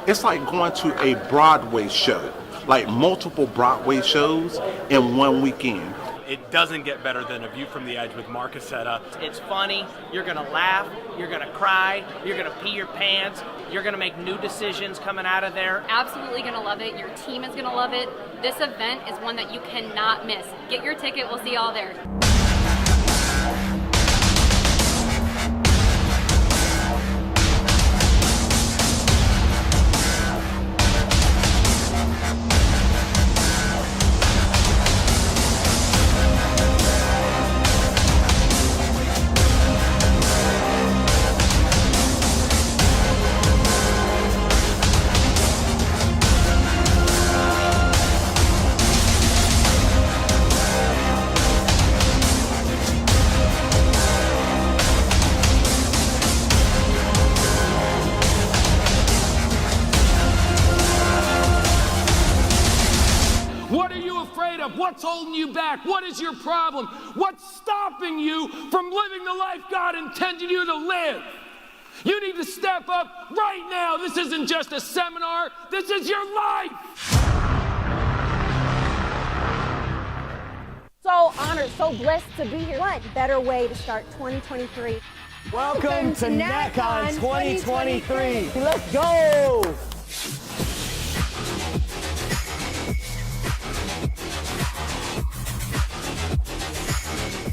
It's like going to a Broadway show, like multiple Broadway shows in one weekend. It doesn't get better than A View from the Edge with Mark Aceta. It's funny, you're gonna laugh, you're gonna cry, you're gonna pee your pants, you're gonna make new decisions coming out of there. Absolutely gonna love it, your team is gonna love it. This event is one that you cannot miss. Get your ticket, we'll see you all there. What's holding you back? What is your problem? What's stopping you from living the life God intended you to live? You need to step up right now. This isn't just a seminar. This is your life. So honored, so blessed to be here. What better way to start 2023? Welcome to NACON 2023. Let's go.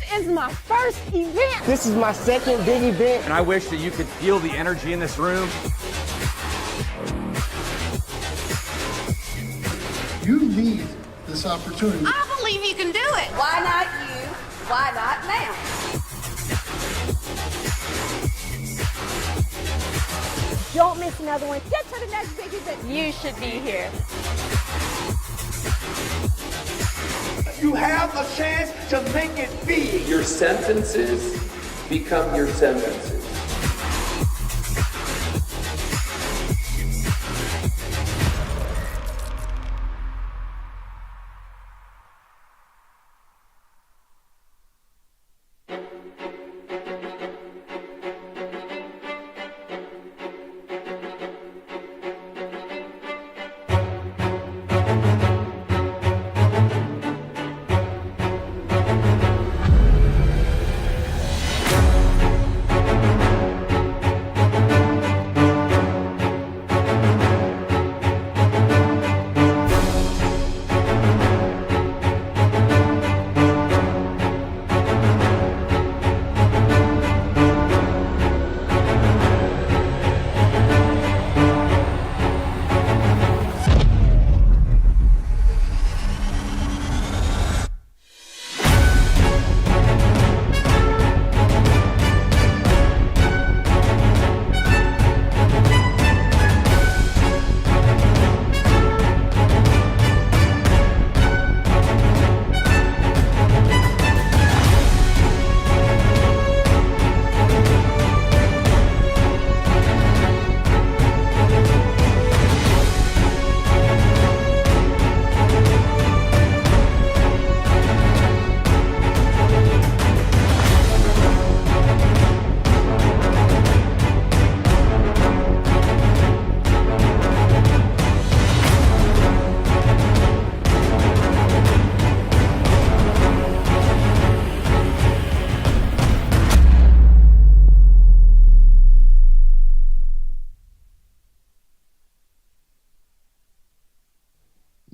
This is my first event. This is my second big event. And I wish that you could feel the energy in this room. You need this opportunity. I believe you can do it. Why not you? Why not now? Don't miss another one. Get to the next big event. You should be here. You have a chance to make it big. Your sentences become your sentences.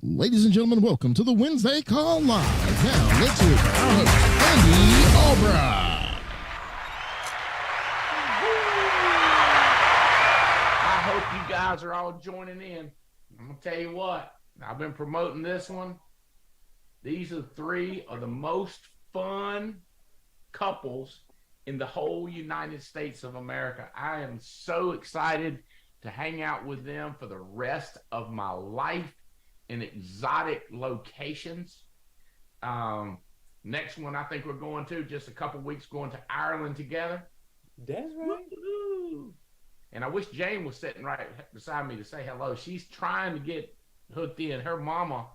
Ladies and gentlemen, welcome to the Wednesday Call Live. Now, let's hear from our host, Andy Albright. I hope you guys are all joining in. I'm going to tell you what, I've been promoting this one. These are three of the most fun couples in the whole United States of America. I am so excited to hang out with them for the rest of my life in exotic locations. Next one I think we're going to, just a couple weeks, going to Ireland together. That's right. Woo-hoo. And I wish Jane was sitting right beside me to say hello. She's trying to get hooked in. Her mama,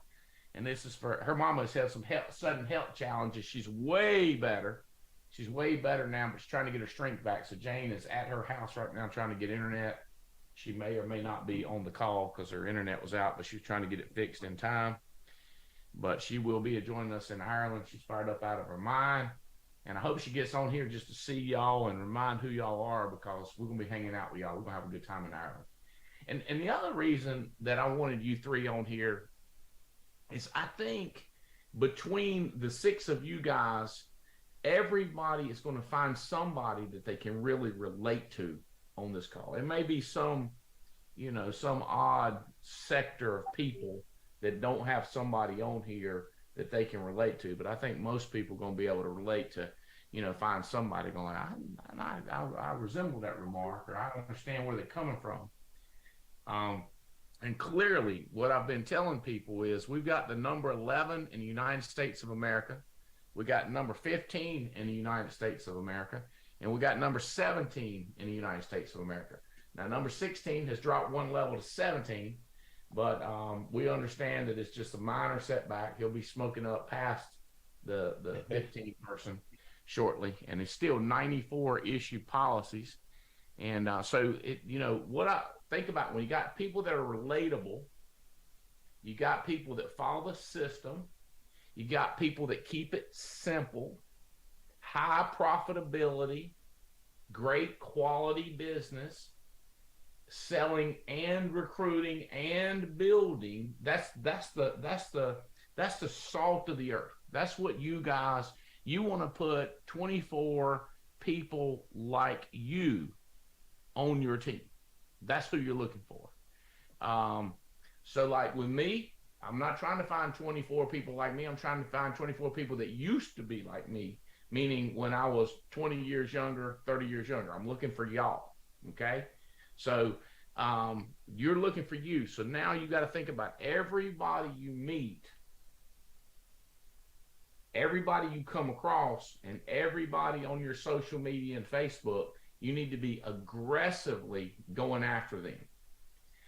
and this is for her mama, has had some sudden health challenges. She's way better. She's way better now, but she's trying to get her strength back. So Jane is at her house right now trying to get internet. She may or may not be on the call because her internet was out, but she's trying to get it fixed in time. But she will be joining us in Ireland. She's fired up out of her mind. And I hope she gets on here just to see y'all and remind who y'all are, because we're going to be hanging out with y'all. We're going to have a good time in Ireland. And the other reason that I wanted you three on here is I think between the six of you guys, everybody is going to find somebody that they can really relate to on this call. It may be some odd sector of people that don't have somebody on here that they can relate to, but I think most people are going to be able to relate to, find somebody going, I resemble that remark, or I understand where they're coming from. And clearly what I've been telling people is we've got the number 11 in the United States of America. We got number 15 in the United States of America, and we got number 17 in the United States of America. Now, number 16 has dropped one level to 17, but we understand that it's just a minor setback. He'll be smoking up past the 15 person shortly, and it's still 94 issued policies. And so, what I think about when you got people that are relatable, you got people that follow the system, you got people that keep it simple, high profitability, great quality business, selling and recruiting and building. That's the salt of the earth. That's what you guys, you want to put 24 people like you on your team. That's who you're looking for. So like with me, I'm not trying to find 24 people like me. I'm trying to find 24 people that used to be like me, meaning when I was 20 years younger, 30 years younger. I'm looking for y'all, okay? So you're looking for you. So now you got to think about everybody you meet, everybody you come across, and everybody on your social media and Facebook. You need to be aggressively going after them.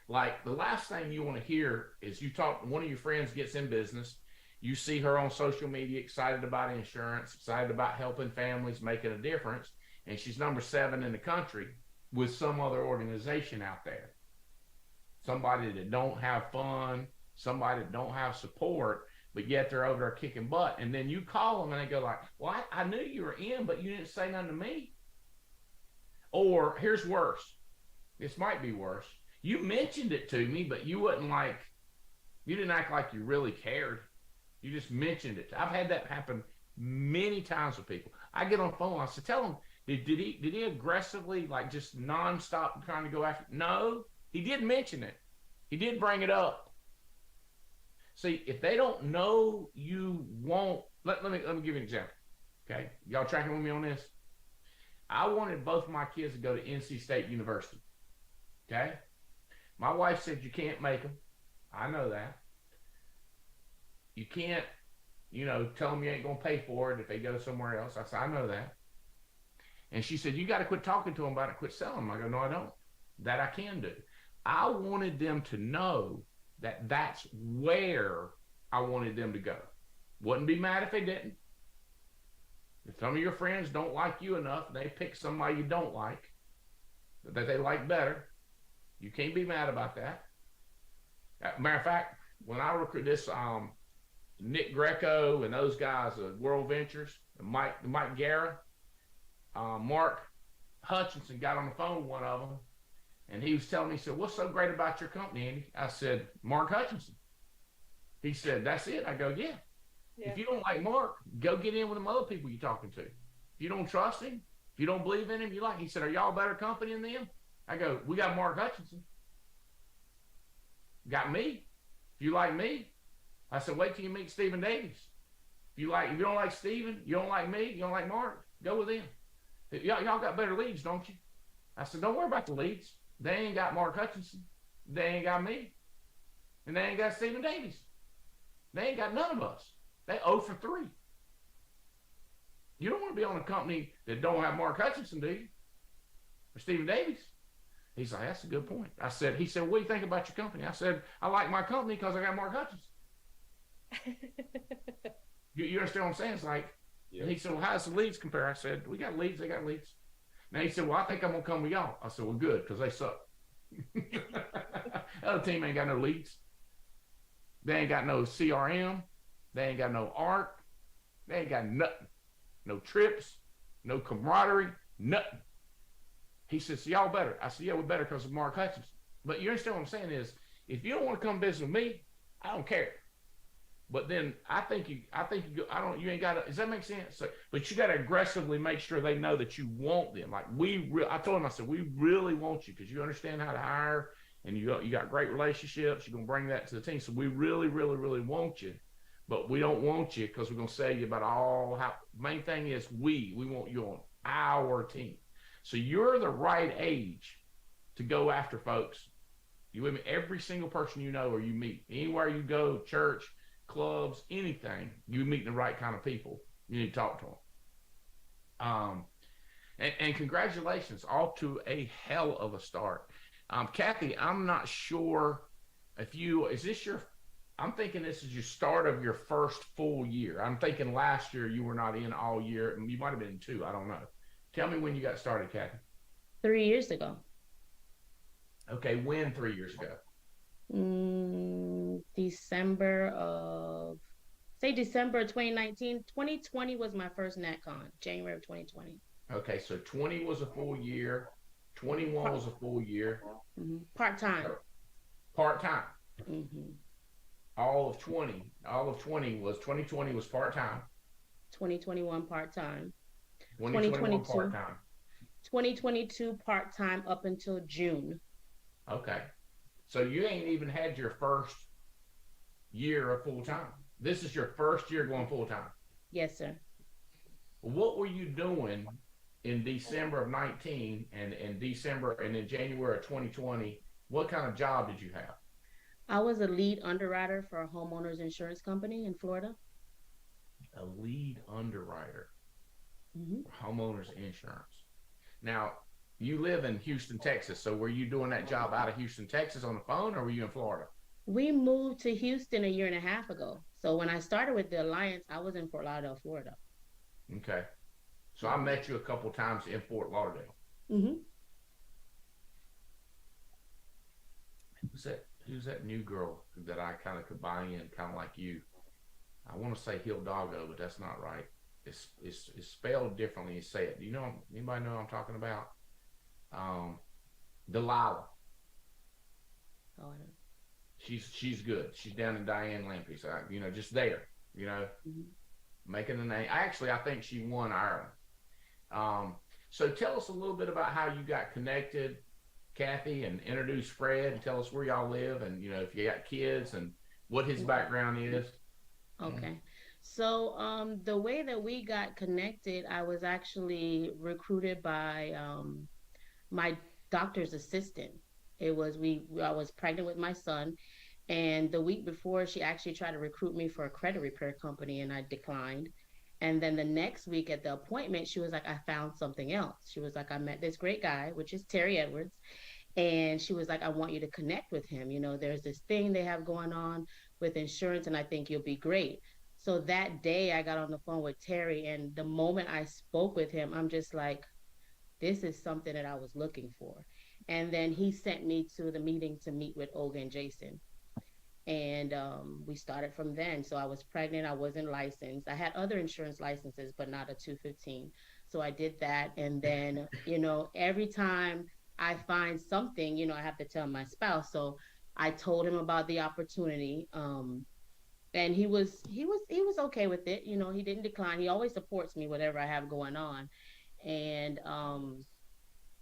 Like the last thing you want to hear is one of your friends gets in business. You see her on social media, excited about insurance, excited about helping families, making a difference. And she's number 7 in the country with some other organization out there. Somebody that don't have fun, somebody that don't have support, but yet they're over there kicking butt. And then you call them and they go like, well, I knew you were in, but you didn't say nothing to me. Or here's worse. This might be worse. You mentioned it to me, but you didn't act like you really cared. You just mentioned it. I've had that happen many times with people. I get on the phone, I said, tell him, did he aggressively, like just nonstop trying to go after? No, he did mention it. He did bring it up. See, if they don't know you won't, let me give you an example. Okay, y'all tracking with me on this? I wanted both of my kids to go to NC State University. Okay? My wife said you can't make them. I know that. You can't, tell them you ain't going to pay for it if they go somewhere else. I said, I know that. And she said, you got to quit talking to them about it, quit selling them. I go, no, I don't. That I can do. I wanted them to know that that's where I wanted them to go. Wouldn't be mad if they didn't. If some of your friends don't like you enough, they pick somebody you don't like, that they like better, you can't be mad about that. Matter of fact, when I recruit this Nick Greco and those guys at World Ventures, and Mike Guerra, Mark Hutchinson got on the phone with one of them, and he was telling me, he said, what's so great about your company, Andy? I said, Mark Hutchinson. He said, that's it? I go, yeah. If you don't like Mark, go get in with them other people you're talking to. If you don't trust him, if you don't believe in him, you like. He said, are y'all a better company than them? I go, we got Mark Hutchinson. Got me. If you like me, I said, wait till you meet Stephen Davies. If you don't like Stephen, you don't like me, you don't like Mark, go with them. Y'all got better leads, don't you? I said, don't worry about the leads. They ain't got Mark Hutchinson. They ain't got me. And they ain't got Stephen Davies. They ain't got none of us. They 0 for 3. You don't want to be on a company that don't have Mark Hutchinson, do you? Or Stephen Davies? He's like, that's a good point. He said, what do you think about your company? I said, I like my company because I got Mark Hutchinson. you understand what I'm saying? It's like, he said, well, how does the leads compare? I said, we got leads, they got leads. Now he said, well, I think I'm going to come with y'all. I said, well, good, because they suck. Other team ain't got no leads. They ain't got no CRM. They ain't got no art. They ain't got nothing. No trips, no camaraderie, nothing. He says, so y'all better. I said, yeah, we better because of Mark Hutchins. But you understand what I'm saying is, if you don't want to come visit with me, I don't care. But then you ain't got to, does that make sense? So, but you got to aggressively make sure they know that you want them. Like I told him, I said, we really want you because you understand how to hire and you got great relationships. You're going to bring that to the team. So we really, really, really want you. But we don't want you because we're going to sell you about main thing is we want you on our team. So you're the right age to go after folks. You with me? Every single person you know or you meet, anywhere you go, church, clubs, anything, you meet the right kind of people. You need to talk to them. And congratulations, off to a hell of a start. Kathy, I'm not sure I'm thinking this is your start of your first full year. I'm thinking last year you were not in all year. You might have been 2. I don't know. Tell me when you got started, Kathy. 3 years ago. Okay, when 3 years ago? December of 2019. 2020 was my first NatCon, January of 2020. Okay, so 20 was a full year. 21 was a full year. Mm-hmm. Part-time. Part-time. Mm-hmm. All of 2020 was part-time. 2021 part-time. 2022 part-time. 2022 part-time up until June. Okay. So you ain't even had your first year of full-time. This is your first year going full-time. Yes, sir. What were you doing in December of 19 and in December and in January of 2020? What kind of job did you have? I was a lead underwriter for a homeowners insurance company in Florida. A lead underwriter. Mm-hmm. Homeowners insurance. Now, you live in Houston, Texas. So were you doing that job out of Houston, Texas on the phone, or were you in Florida? We moved to Houston 1.5 years ago. So when I started with the Alliance, I was in Fort Lauderdale, Florida. Okay. So I met you a couple times in Fort Lauderdale. Mm-hmm. Who's that new girl that I kind of could buy in, kind of like you? I want to say Hidalgo, but that's not right. It's spelled differently. You say it. Do you know? Anybody know what I'm talking about? Delilah. Oh, I don't. She's good. She's down in Diane Lampy's. Just there. Mm-hmm. Making a name. I think she won Ireland. So tell us a little bit about how you got connected, Kathy, and introduce Fred, and tell us where y'all live, and if you got kids and what his background is. Okay. So the way that we got connected, I was actually recruited by my doctor's assistant. I was pregnant with my son, and the week before she actually tried to recruit me for a credit repair company, and I declined. And then the next week at the appointment, she was like, I found something else. She was like, I met this great guy, which is Terry Edwards. And she was like, I want you to connect with him. There's this thing they have going on with insurance, and I think you'll be great. So that day I got on the phone with Terry, and the moment I spoke with him, I'm just like, this is something that I was looking for. And then he sent me to the meeting to meet with Olga and Jason. And we started from then. So I was pregnant. I wasn't licensed. I had other insurance licenses, but not a 215. So I did that. And then, every time I find something, I have to tell my spouse. So I told him about the opportunity. And he was okay with it. He didn't decline. He always supports me, whatever I have going on. And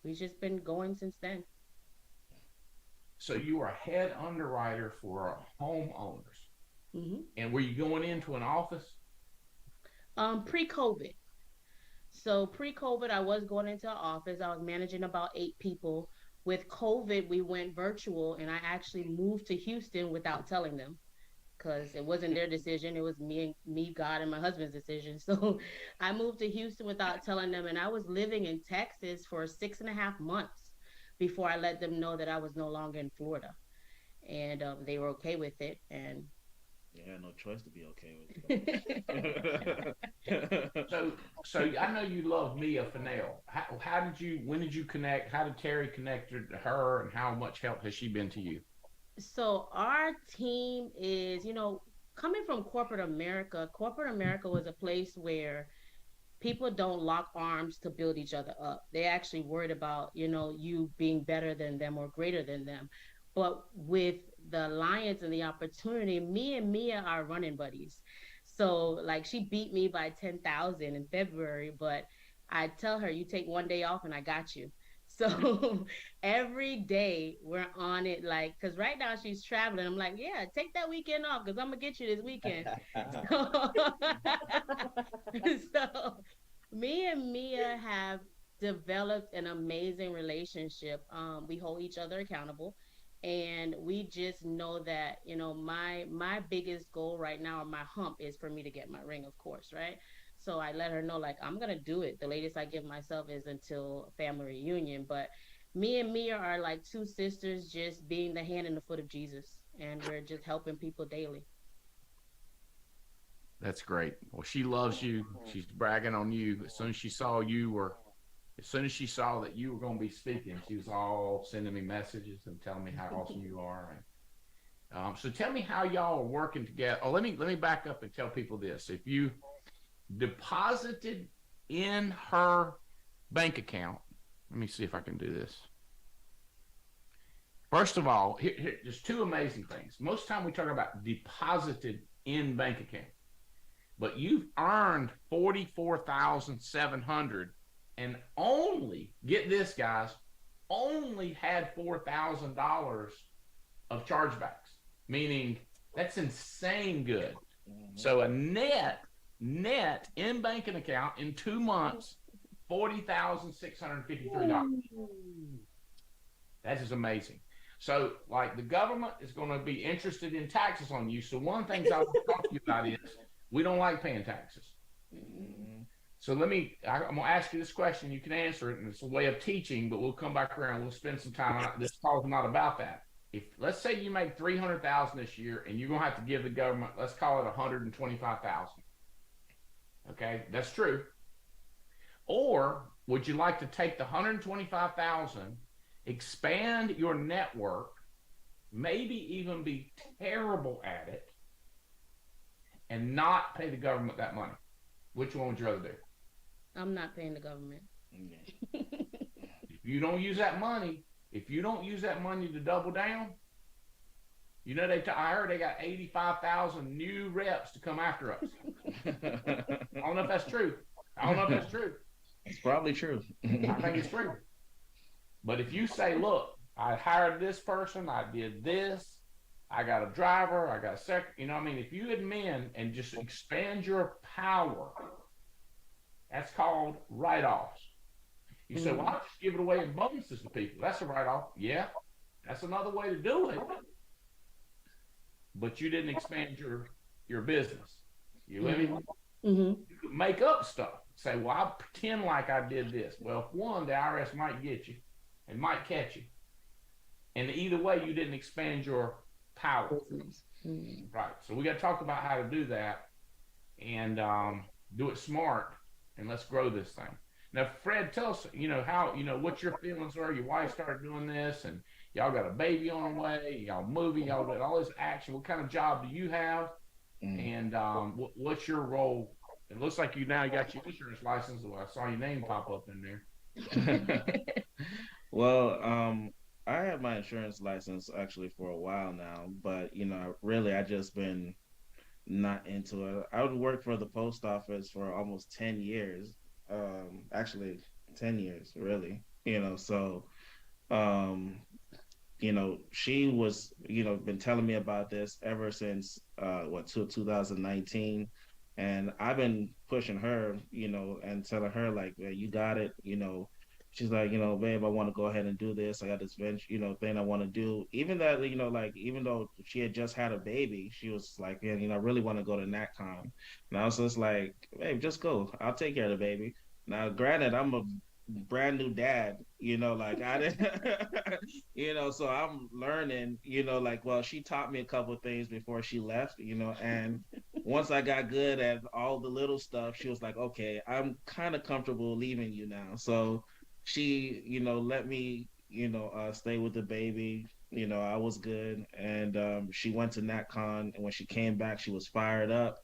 we've just been going since then. So you were a head underwriter for homeowners. Mm-hmm. And were you going into an office? Pre-COVID. So pre-COVID, I was going into an office. I was managing about 8 people. With COVID, we went virtual, and I actually moved to Houston without telling them, because it wasn't their decision. It was me, God, and my husband's decision. So I moved to Houston without telling them, and I was living in Texas for 6.5 months before I let them know that I was no longer in Florida. And they were okay with it. And You had no choice to be okay with it. So I know you love Mia Fennell. When did you connect? How did Terry connect to her, and how much help has she been to you? So our team is, coming from corporate America was a place where people don't lock arms to build each other up. They actually worried about, you being better than them or greater than them. But with the alliance and the opportunity, me and Mia are running buddies. So like she beat me by 10,000 in February, but I tell her, you take one day off and I got you. So every day we're on it, like, because right now she's traveling. I'm like, yeah, take that weekend off because I'm going to get you this weekend. So me and Mia have developed an amazing relationship. We hold each other accountable. And we just know that, my biggest goal right now, or my hump, is for me to get my ring, of course, right? So I let her know, like, I'm going to do it. The latest I give myself is until family reunion. But me and Mia are like two sisters just being the hand and the foot of Jesus. And we're just helping people daily. That's great. Well, she loves you. She's bragging on you. As soon as she saw that you were going to be speaking, she was all sending me messages and telling me how awesome you are. And so tell me how y'all are working together. Oh, let me back up and tell people this. If you deposited in her bank account, let me see if I can do this. First of all, here there's two amazing things. Most of the time we talk about deposited in bank account, but you've earned $44,700 and only, get this guys, only had $4,000 of chargebacks, meaning that's insane good. So a net in banking account in 2 months, $40,653. That is amazing. So like the government is going to be interested in taxes on you. So one of the things I want to talk to you about is we don't like paying taxes. So I'm going to ask you this question. You can answer it, and it's a way of teaching, but we'll come back around. We'll spend some time on it. This call is not about that. If let's say you make $300,000 this year, and you're going to have to give the government, let's call it $125,000. Okay, that's true. Or would you like to take the $125,000, expand your network, maybe even be terrible at it, and not pay the government that money? Which one would you rather do? I'm not paying the government. If you don't use that money to double down, I heard they got 85,000 new reps to come after us. I don't know if that's true. It's probably true. I think it's true. But if you say, look, I hired this person, I did this, I got a driver, I got a secretary, if you admin and just expand your power, that's called write-offs. You say, well, I'll just give it away in bonuses to people. That's a write-off. Yeah, that's another way to do it. But you didn't expand your business. You with me? You could make up stuff. Say, well, I'll pretend like I did this. Well, one, the IRS might get you and might catch you. And either way, you didn't expand your power. Right. So we got to talk about how to do that and do it smart, and let's grow this thing. Now, Fred, tell us, what your feelings are. Your wife started doing this, and y'all got a baby on the way. Y'all moving, y'all doing all this action. What kind of job do you have? And what's your role? It looks like you now got your insurance license. Well, I saw your name pop up in there. Well, I have my insurance license actually for a while now, but I just been not into it. I would work for the post office for almost 10 years. Actually 10 years, really. So she was, been telling me about this ever since 2019. And I've been pushing her, and telling her like, yeah, you got it, She's like, babe, I want to go ahead and do this. I got this venture, thing I want to do. Even that, even though she had just had a baby, she was like, yeah, I really want to go to NatCon. And I was just like, babe, just go. I'll take care of the baby. Now, granted, I'm a brand new dad, like I didn't, so I'm learning, like, well, she taught me a couple of things before she left, and once I got good at all the little stuff, she was like, okay, I'm kind of comfortable leaving you now. So she, let me, stay with the baby. I was good. And she went to NatCon, and when she came back, she was fired up.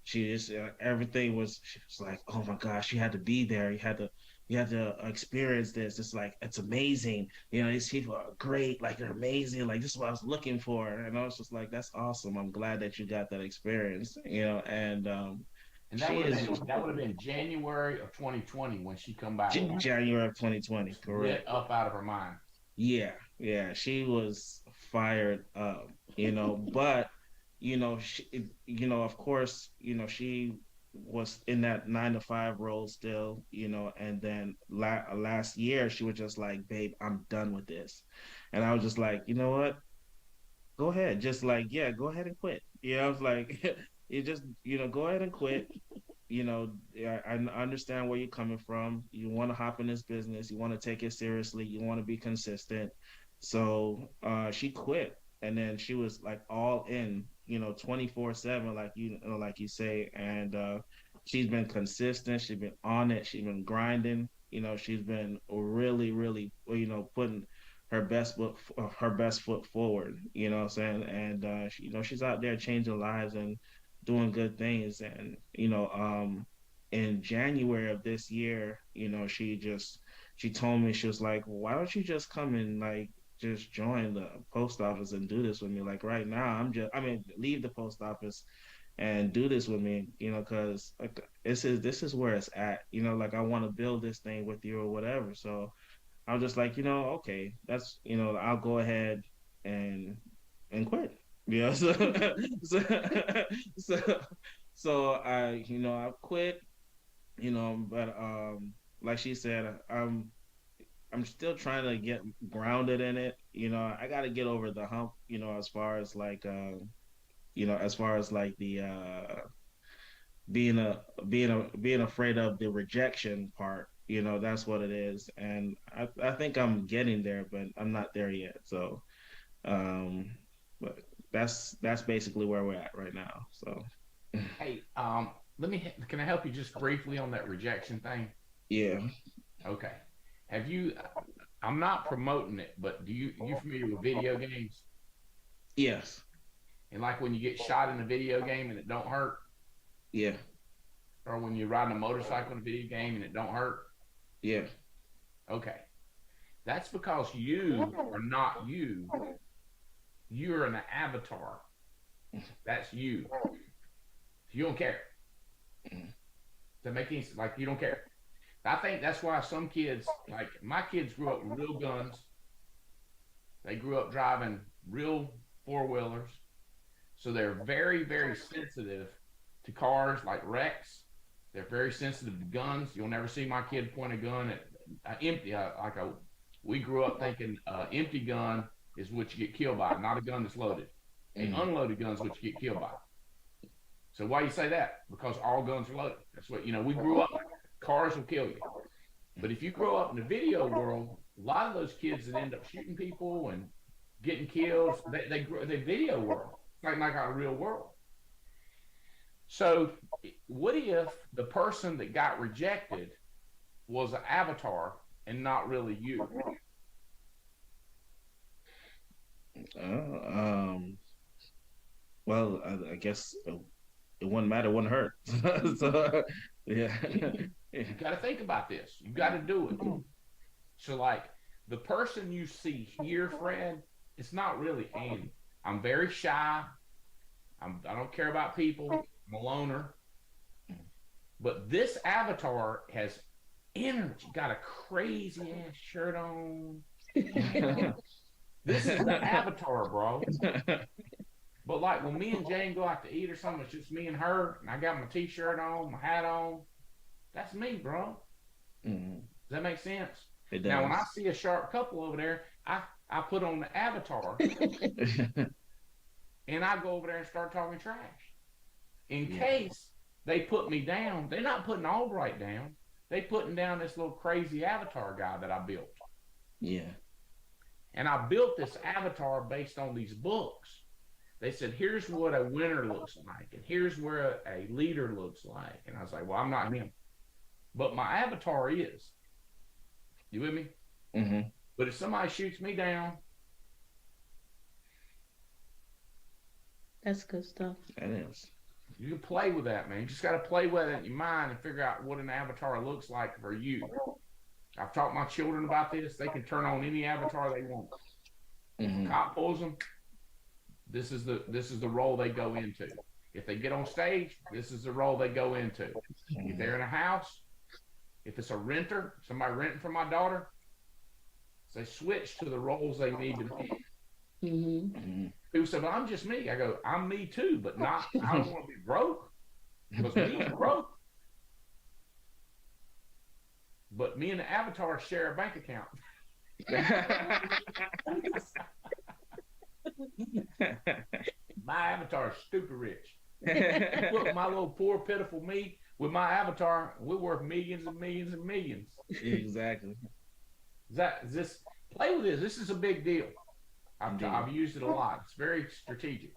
She just everything was. She was like, "Oh my gosh, you had to be there. You had to experience this. It's like it's amazing. These people are great. Like they're amazing. Like this is what I was looking for." And I was just like, "That's awesome. I'm glad that you got that experience." And that would have been January of 2020 when she come back. January of 2020, correct. Lit up out of her mind. Yeah, she was fired up, but she, of course, she was in that 9 to 5 role still, and then last year she was just like, babe, I'm done with this. And I was just like, you know what? Go ahead. Just like, yeah, go ahead and quit. I was like, you just, go ahead and quit. I understand where you're coming from. You want to hop in this business. You want to take it seriously. You want to be consistent. So she quit, and then she was like all in, 24/7, like you say. And she's been consistent. She's been on it. She's been grinding. She's been really, really, putting her best foot forward. You know what I'm saying? And she's out there changing lives and doing good things. And in January of this year, she told me, she was like, why don't you just come and like just join the post office and do this with me? Like right now, leave the post office and do this with me, because like this is where it's at. Like I want to build this thing with you or whatever. So I was just like, okay, that's, I'll go ahead and quit. So so so I quit, but like she said, I'm still trying to get grounded in it. I got to get over the hump, as far as like the being afraid of the rejection part. That's what it is. And I think I'm getting there, but I'm not there yet. So but that's basically where we're at right now. So hey, can I help you just briefly on that rejection thing? Yeah. Okay. I'm not promoting it, but you familiar with video games? Yes. And like when you get shot in a video game and it don't hurt? Yeah. Or when you're riding a motorcycle in a video game and it don't hurt? Yeah. Okay. That's because you are not you. You're an avatar. That's you. You don't care. Does that make any sense? Like you don't care. I think that's why some kids, like my kids grew up with real guns. They grew up driving real four-wheelers. So they're very, very sensitive to cars like wrecks. They're very sensitive to guns. You'll never see my kid point a gun at empty, we grew up thinking empty gun is what you get killed by, not a gun that's loaded. An unloaded gun is what you get killed by. So why you say that? Because all guns are loaded. That's what, we grew up, cars will kill you. But if you grow up in the video world, a lot of those kids that end up shooting people and getting killed, they video world, like our real world. So what if the person that got rejected was an avatar and not really you? Well, I guess it wouldn't matter, it wouldn't hurt. So, yeah. You got to think about this. You got to do it. So, like, the person you see here, Fred, it's not really Andy. I'm very shy. I don't care about people. I'm a loner. But this avatar has energy. Got a crazy ass shirt on. This is the avatar, bro. But like when me and Jane go out to eat or something, it's just me and her, and I got my t-shirt on, my hat on. That's me, bro. Mm-hmm. Does that make sense? It does. Now, when I see a sharp couple over there, I put on the avatar, and I go over there and start talking trash. In case they put me down, they're not putting Albright down. they putting down this little crazy avatar guy that I built. Yeah. And I built this avatar based on these books. They said, here's what a winner looks like, and here's where a leader looks like. And I was like, well, I'm not him. But my avatar is. You with me? Mm-hmm. But if somebody shoots me down, that's good stuff. That is. You can play with that, man. You just got to play with it in your mind and figure out what an avatar looks like for you. I've taught my children about this. They can turn on any avatar they want. Mm-hmm. Cop pulls them. This is the role they go into. If they get on stage, this is the role they go into. If they're in a house, if it's a renter, somebody renting for my daughter, they switch to the roles they need to be. Mm-hmm. People say, well, I'm just me. I go, I'm me too, but not, I don't want to be broke. Because me is broke. But me and the avatar share a bank account. My avatar is stupid rich. Look, my little poor, pitiful me with my avatar, we're worth millions and millions and millions. Exactly. This play with this. This is a big deal. I've used it a lot. It's very strategic.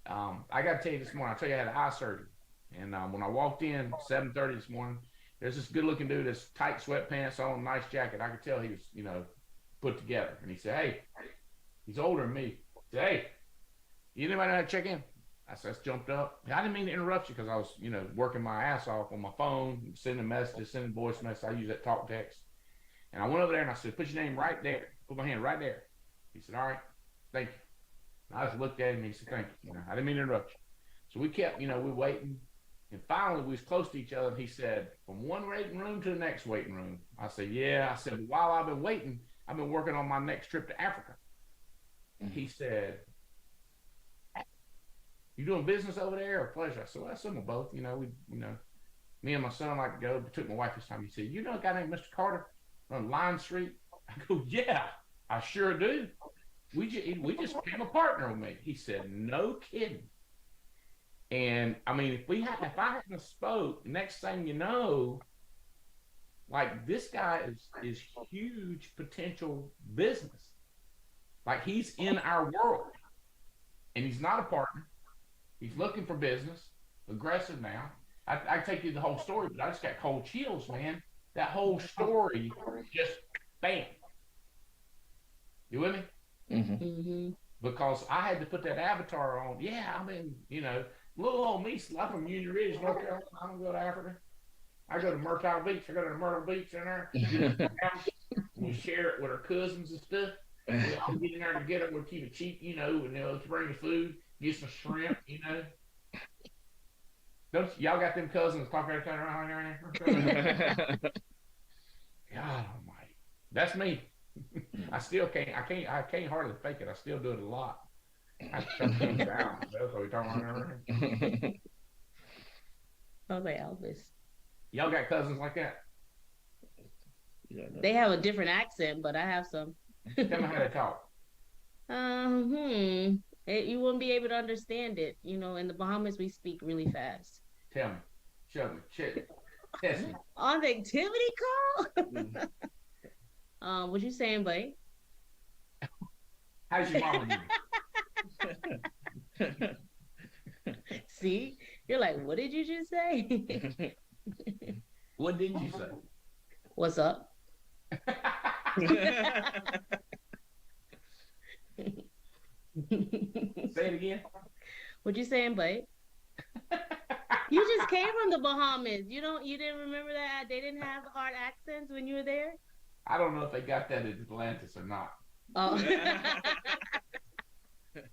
I got to tell you this morning. I tell you I had eye surgery, and when I walked in 7:30 this morning, there's this good-looking dude, this tight sweatpants on, nice jacket. I could tell he was, put together. And he said, "Hey," he's older than me. He said, "Hey, you anybody know how to check in?" I said, jumped up. I didn't mean to interrupt you because I was, working my ass off on my phone, sending messages, sending voice messages. I use that talk text. And I went over there and I said, "Put your name right there. Put my hand right there." He said, "All right, thank you." And I just looked at him and he said, "Thank you." I didn't mean to interrupt you. So we kept, we waiting. And finally, we was close to each other. And he said, "From one waiting room to the next waiting room." I said, "Yeah." I said, "While I've been waiting, I've been working on my next trip to Africa." And he said, "You doing business over there or pleasure?" I said, "Well, some of both. Me and my son like to go." But took my wife this time. He said, "You know a guy named Mr. Carter on Line Street?" I go, "Yeah, I sure do. We just became a partner with me." He said, "No kidding." And I mean, if I hadn't spoke, next thing you know, like this guy is huge potential business. Like he's in our world, and he's not a partner. He's looking for business, aggressive now. I take you the whole story, but I just got cold chills, man. That whole story just bam. You with me? Mm-hmm. Mm-hmm. Because I had to put that avatar on. Yeah, I mean, little old me, I'm from Union Ridge, North Carolina. I don't go to Africa. I go to Myrtle Beach. I go to Myrtle Beach in there. We share it with our cousins and stuff. We all get in there together. We'll keep it cheap, and to bring the food, get some shrimp, Don't y'all got them cousins talk right around here? God almighty. That's me. I still can't. I can't hardly fake it. I still do it a lot. I shut things down. That's what we talking about. Oh, they Elvis. Y'all got cousins like that? They have a different accent, but I have some. Tell me how they talk. You wouldn't be able to understand it. In the Bahamas, we speak really fast. Tell me. Show me. Test me. On the activity call? What you saying, buddy? How's your mama doing? See? You're like, what did you just say? What did you say? What's up? Say it again. What you saying, bud? You just came from the Bahamas. You didn't remember that they didn't have hard accents when you were there? I don't know if they got that in Atlantis or not. Oh.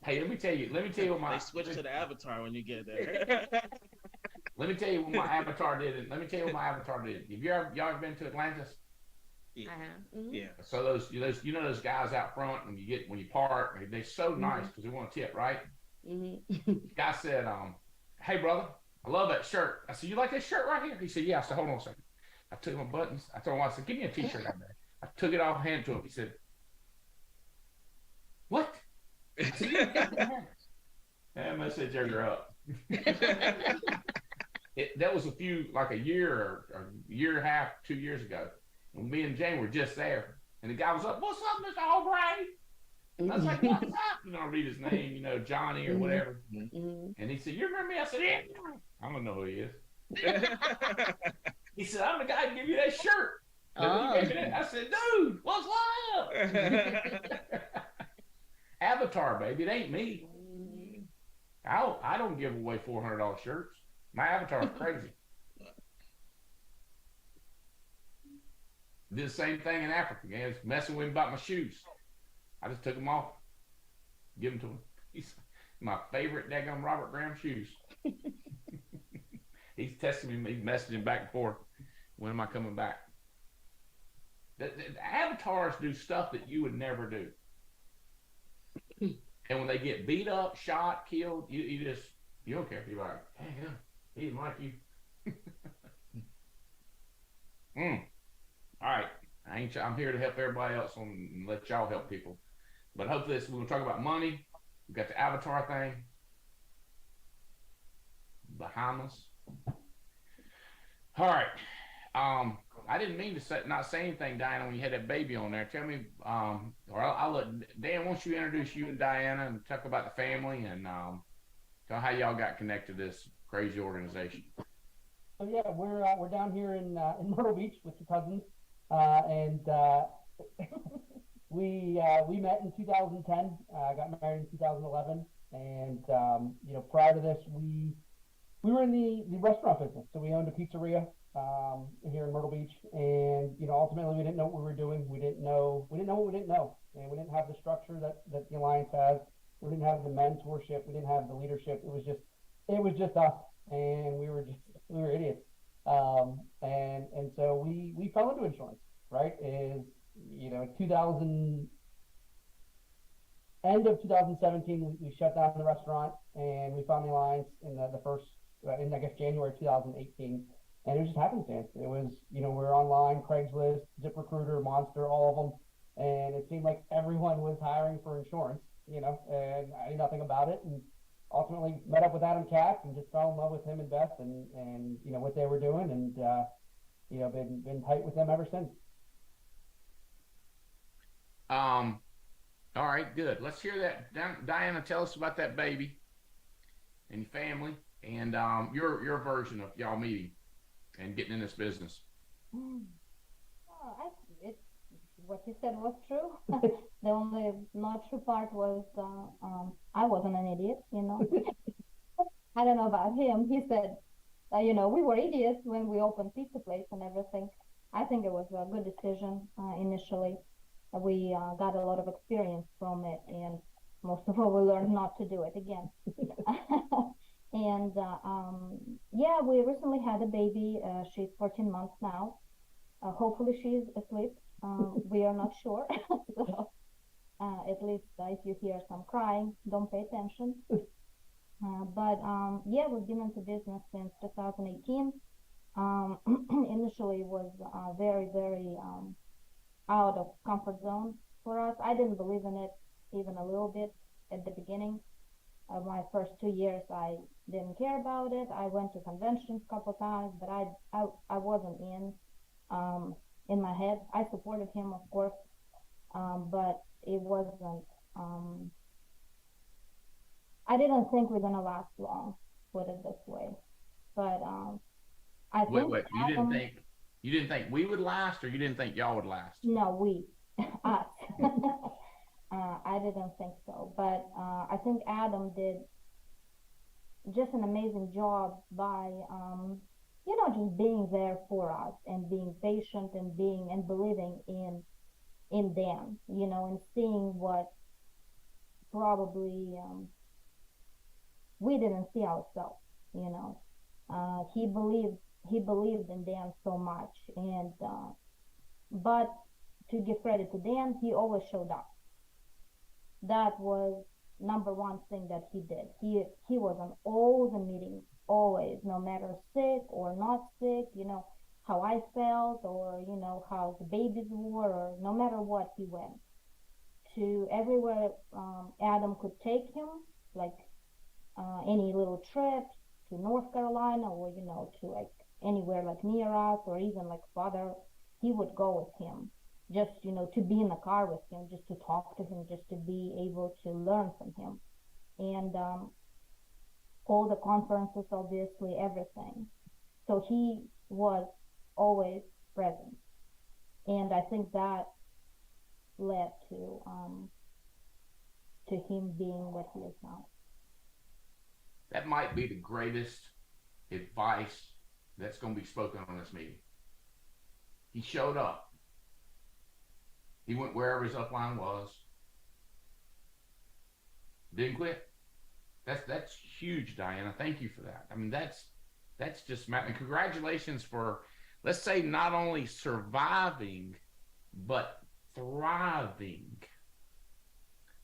Hey, let me tell you what my... They switch to the avatar when you get there. Let me tell you what my avatar did. Have y'all ever been to Atlantis? Yeah. Mm-hmm. Yeah. So those guys out front when you park, they're so nice because they want a tip, right? Mm-hmm. Guy said, "Hey brother, I love that shirt." I said, "You like that shirt right here?" He said, "Yeah." I said, "Hold on a second." I took my buttons. I told him, I said, "Give me a t-shirt out there." I took it off, handed it to him. He said, "What?" I said, "Yeah, I must have jugger up." That was like a year or a year and a half, 2 years ago. And me and Jane were just there. And the guy was like, "What's up, Mr. Albright?" And I was like, "What's up?" You know, I read his name, Johnny or whatever. And he said, "You remember me?" I said, "Yeah." I don't know who he is. He said, "I'm the guy who gave you that shirt." I said, "Dude, what's up?" Avatar, baby. It ain't me. I don't give away $400 shirts. My avatar is crazy. Did the same thing in Africa. He was messing with him about my shoes. I just took them off, give them to him. He's my favorite daggone Robert Graham shoes. He's testing me. He's messaging back and forth. When am I coming back? The avatars do stuff that you would never do. And when they get beat up, shot, killed, you don't care. You're like, "Hey, he didn't like you." All right. I'm here to help everybody else and let y'all help people. But hopefully we're going to talk about money. We've got the avatar thing. Bahamas. All right. I didn't mean to not say anything, Diana, when you had that baby on there. Tell me, or I'll let Dan, won't you introduce you and Diana and talk about the family and tell how y'all got connected to this crazy organization. So yeah, we're down here in Myrtle Beach with your cousins, and we met in 2010. Got married in 2011, and prior to this, we were in the restaurant business. So we owned a pizzeria here in Myrtle Beach, and ultimately we didn't know what we were doing. We didn't know what we didn't know, and we didn't have the structure that the Alliance has. We didn't have the mentorship. We didn't have the leadership. It was just us, and we were idiots. And so we fell into insurance, right? Is 2000 end of 2017 we shut down the restaurant, and we found the Alliance in the first in I guess January 2018. And it was just happenstance. It was, we're online, Craigslist, ZipRecruiter, Monster, all of them. And it seemed like everyone was hiring for insurance, and I knew nothing about it. And ultimately met up with Adam Katz and just fell in love with him and Beth and what they were doing. And, been tight with them ever since. All right, good. Let's hear that. Diana, tell us about that baby and your family and your version of y'all meeting and getting in this business. What you said was true. The only not true part was I wasn't an idiot, I don't know about him. He said, we were idiots when we opened pizza place and everything. I think it was a good decision initially. We got a lot of experience from it, and most of all, we learned not to do it again. And we recently had a baby. She's 14 months now. Hopefully she's asleep. We are not sure. So, at least if you hear some crying, don't pay attention. But we've been into business since 2018. Initially it was very, very out of comfort zone for us. I didn't believe in it even a little bit at the beginning. My first 2 years, I didn't care about it. I went to conventions a couple times, but I wasn't in my head. I supported him, of course, but it wasn't. I didn't think we're gonna last long, put it this way. But I think. Wait. You didn't think we would last, or you didn't think y'all would last? No, we, us. I didn't think so, but I think Adam did just an amazing job by, just being there for us and being patient and believing in Dan, and seeing what probably we didn't see ourselves. He believed in Dan so much, and but to give credit to Dan, he always showed up. That was number one thing that he did. He was on all the meetings, always, no matter sick or not sick, how I felt, or how the babies were, or no matter what, he went to everywhere Adam could take him, like any little trips, to North Carolina or, to like anywhere like near us or even like farther, he would go with him. Just, to be in the car with him, just to talk to him, just to be able to learn from him. And all the conferences, obviously, everything. So he was always present. And I think that led to him being what he is now. That might be the greatest advice that's going to be spoken on this meeting. He showed up. He went wherever his upline was. Didn't quit. That's huge, Diana. Thank you for that. I mean, that's just, and congratulations for, let's say, not only surviving, but thriving.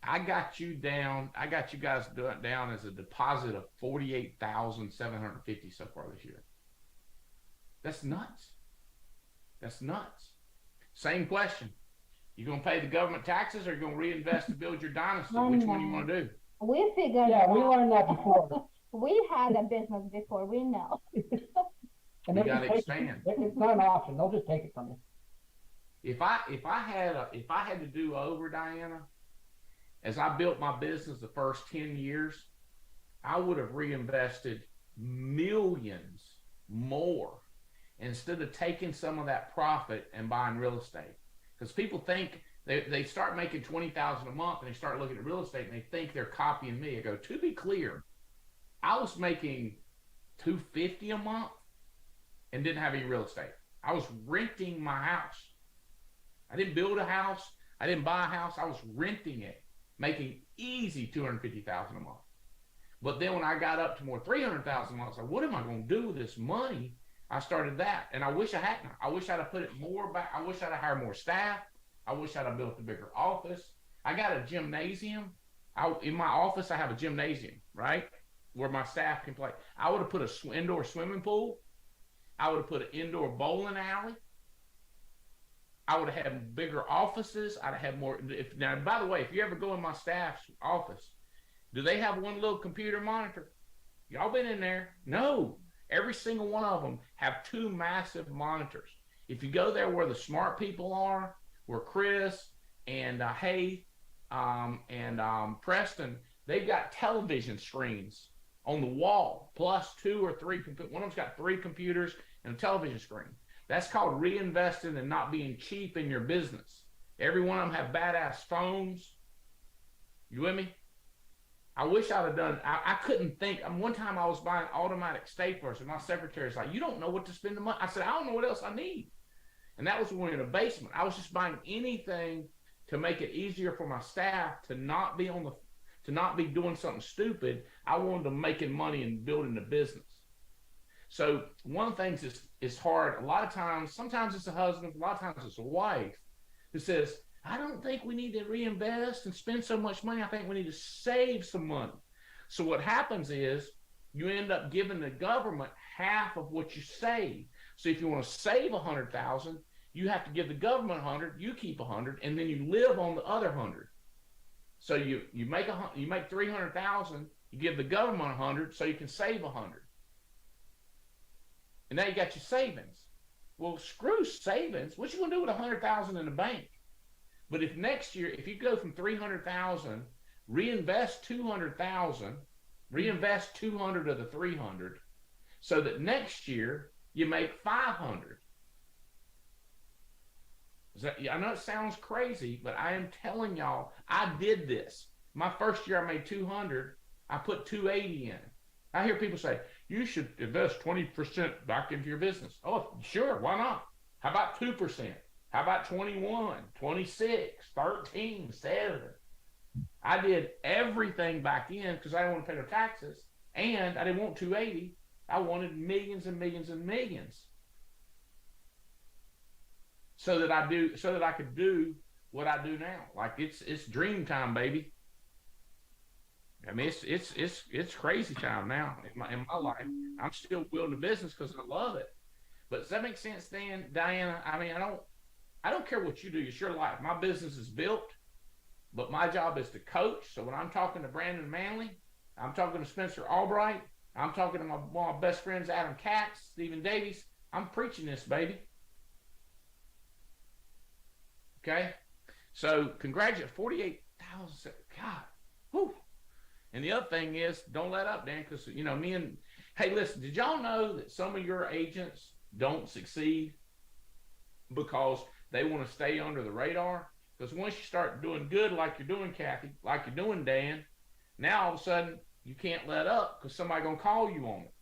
I got you guys down as a deposit of $48,750 so far this year. That's nuts. That's nuts. Same question. You gonna pay the government taxes or you gonna reinvest to build your dynasty? Which one you want to do? We figured. Yeah, we learned that before. We had a business before. We know. And you gotta expand. It's not an option. They'll just take it from you. If I had to do over, Diana, as I built my business the first 10 years, I would have reinvested millions more instead of taking some of that profit and buying real estate. Because people think they start making $20,000 a month and they start looking at real estate and they think they're copying me. I go, to be clear, I was making $250 a month and didn't have any real estate. I was renting my house. I didn't build a house. I didn't buy a house. I was renting it, making easy $250,000 a month. But then when I got up to more $300,000 a month, I was like, what am I going to do with this money? I started that, and I wish I hadn't. I wish I'd have put it more back. I wish I'd have hired more staff. I wish I'd have built a bigger office. I got a gymnasium. In my office, I have a gymnasium, right, where my staff can play. I would have put an indoor swimming pool. I would have put an indoor bowling alley. I would have had bigger offices. I'd have had more. Now, by the way, if you ever go in my staff's office, do they have one little computer monitor? Y'all been in there? No. Every single one of them have two massive monitors. If you go there where the smart people are, where Chris and Preston, they've got television screens on the wall, plus 2 or 3. One of them's got 3 computers and a television screen. That's called reinvesting and not being cheap in your business. Every one of them have badass phones. You with me? I wish I'd have done, I couldn't think. One time I was buying automatic staplers and my secretary's like, you don't know what to spend the money. I said, I don't know what else I need. And that was when we were in a basement. I was just buying anything to make it easier for my staff to not be doing something stupid. I wanted them making money and building a business. So one of the things is hard. A lot of times, sometimes it's a husband, a lot of times it's a wife who says, I don't think we need to reinvest and spend so much money. I think we need to save some money. So what happens is you end up giving the government half of what you save. So if you want to save $100,000, you have to give the government 100, you keep 100, and then you live on the other 100. So you make 300,000, you give the government 100, so you can save 100. And now you got your savings. Well, screw savings. What you gonna do with 100,000 in the bank? But if next year, if you go from 300,000, reinvest 200,000, reinvest 200 of the 300, so that next year you make 500. I know it sounds crazy, but I am telling y'all, I did this. My first year I made 200. I put 280 in. I hear people say, you should invest 20% back into your business. Oh, sure, why not? How about 2%? How about 21, 26, 13, 7? I did everything back in because I didn't want to pay their taxes, and I didn't want 280. I wanted millions and millions and millions. So that I could do what I do now. Like it's dream time, baby. I mean, it's crazy time now in my life. I'm still building a business because I love it. But does that make sense, Diana? I mean, I don't care what you do. It's your life. My business is built, but my job is to coach. So when I'm talking to Brandon Manley, I'm talking to Spencer Albright, I'm talking to one of my best friends, Adam Katz, Stephen Davies. I'm preaching this, baby. Okay? So congratulations, 48,000. God. Whew. And the other thing is, don't let up, Dan, because, you know, hey, listen, did y'all know that some of your agents don't succeed because they want to stay under the radar? Because once you start doing good like you're doing, Kathy, like you're doing, Dan, now all of a sudden you can't let up because somebody's going to call you on it.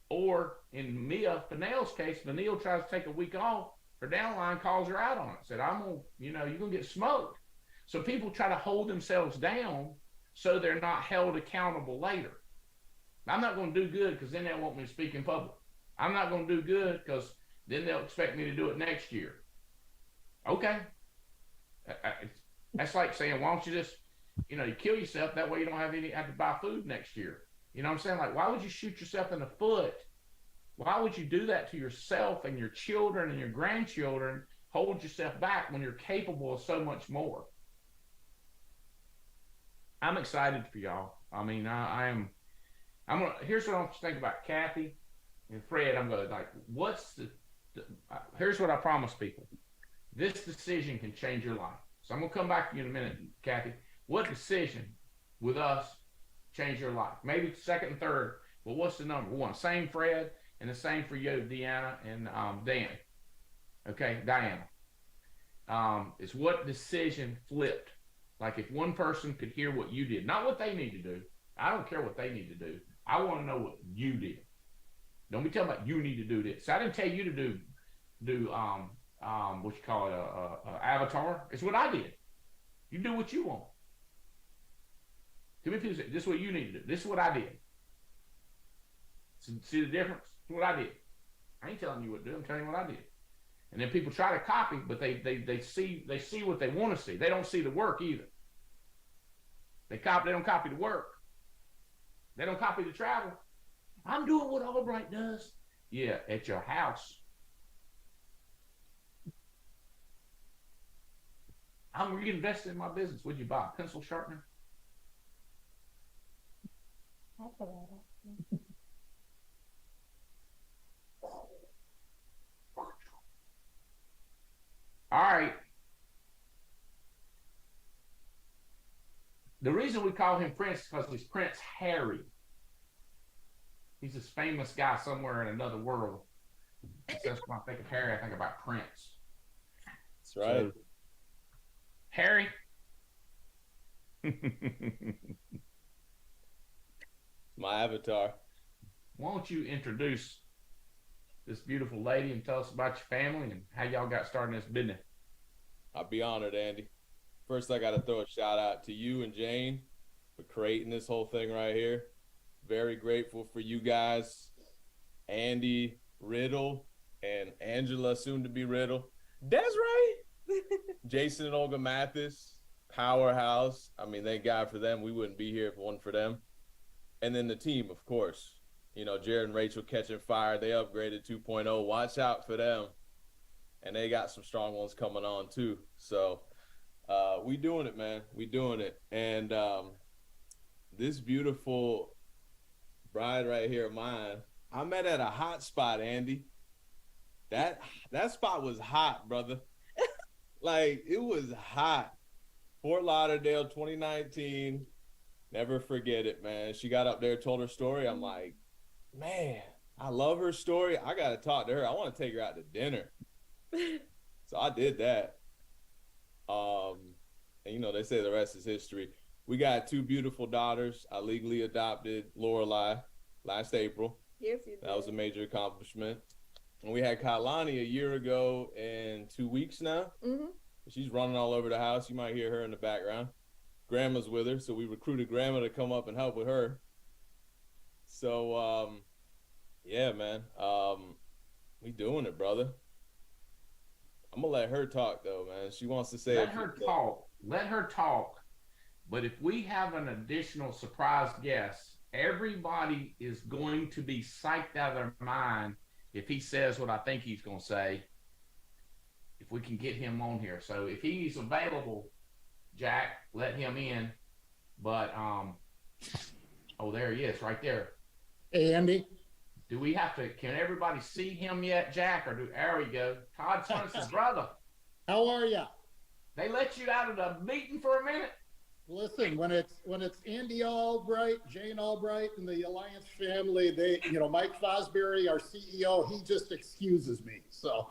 Or in Mia Fennell's case, Fennell tries to take a week off, her downline calls her out on it, said, you're going to get smoked. So people try to hold themselves down so they're not held accountable later. I'm not going to do good because then they'll want me to speak in public. I'm not going to do good because then they'll expect me to do it next year. Okay. That's like saying, why don't you just, you kill yourself, that way you don't have to buy food next year. You know what I'm saying? Like, why would you shoot yourself in the foot? Why would you do that to yourself and your children and your grandchildren, hold yourself back when you're capable of so much more? I'm excited for y'all. I mean, here's what I'm thinking about Kathy and Fred. I'm going to here's what I promise people. This decision can change your life. So I'm going to come back to you in a minute, Kathy. What decision with us change your life? Maybe second and third, but what's the number? One, same Fred, and the same for you, Deanna and Dan. Okay, Diana. It's what decision flipped. Like if one person could hear what you did, not what they need to do. I don't care what they need to do. I want to know what you did. Don't be telling about you need to do this. So I didn't tell you to do what you call it, a avatar. It's what I did. You do what you want. Too many people say, this is what you need to do. This is what I did. See the difference? This is what I did. I ain't telling you what to do. I'm telling you what I did. And then people try to copy, but they see what they want to see. They don't see the work either. They don't copy the work. They don't copy the travel. I'm doing what Albright does. Yeah, at your house. I'm reinvesting in my business. What'd you buy? A pencil sharpener? That's about it. All right. The reason we call him Prince is because he's Prince Harry. He's this famous guy somewhere in another world. That's when I think of Harry, I think about Prince. That's right. So, Harry. My avatar. Why don't you introduce this beautiful lady and tell us about your family and how y'all got started in this business? I'll be honored, Andy. First, I got to throw a shout out to you and Jane for creating this whole thing right here. Very grateful for you guys, Andy, Riddle, and Angela, soon to be Riddle. That's right. Jason and Olga Mathis, powerhouse. I mean, thank God for them. We wouldn't be here if it wasn't for them. And then the team, of course. Jared and Rachel catching fire. They upgraded 2.0. Watch out for them. And they got some strong ones coming on too. So we doing it, man. We doing it. And this beautiful bride right here of mine, I met at a hot spot, Andy. That spot was hot, brother. Like, it was hot. Fort Lauderdale, 2019. Never forget it, man. She got up there, told her story. I'm like, man, I love her story. I got to talk to her. I want to take her out to dinner. So I did that. And they say the rest is history. We got 2 beautiful daughters. I legally adopted Lorelai last April. Yes, you did. That was a major accomplishment. And we had Kailani a year ago in 2 weeks now. Mm-hmm. She's running all over the house. You might hear her in the background. Grandma's with her, so we recruited Grandma to come up and help with her. So, yeah, man. We doing it, brother. I'm going to let her talk, though, man. She wants to say Let her talk. Let her talk. But if we have an additional surprise guest, everybody is going to be psyched out of their mind if he says what I think he's going to say, if we can get him on here. So if he's available, Jack, let him in. But, oh, there he is, right there. Hey, Andy. Do we have to? Can everybody see him yet, Jack? Or there we go. Todd Swenson, brother. How are you? They let you out of the meeting for a minute. Listen, when it's Andy Albright, Jane Albright, and the Alliance family, they, Mike Fosbury, our CEO, he just excuses me. So.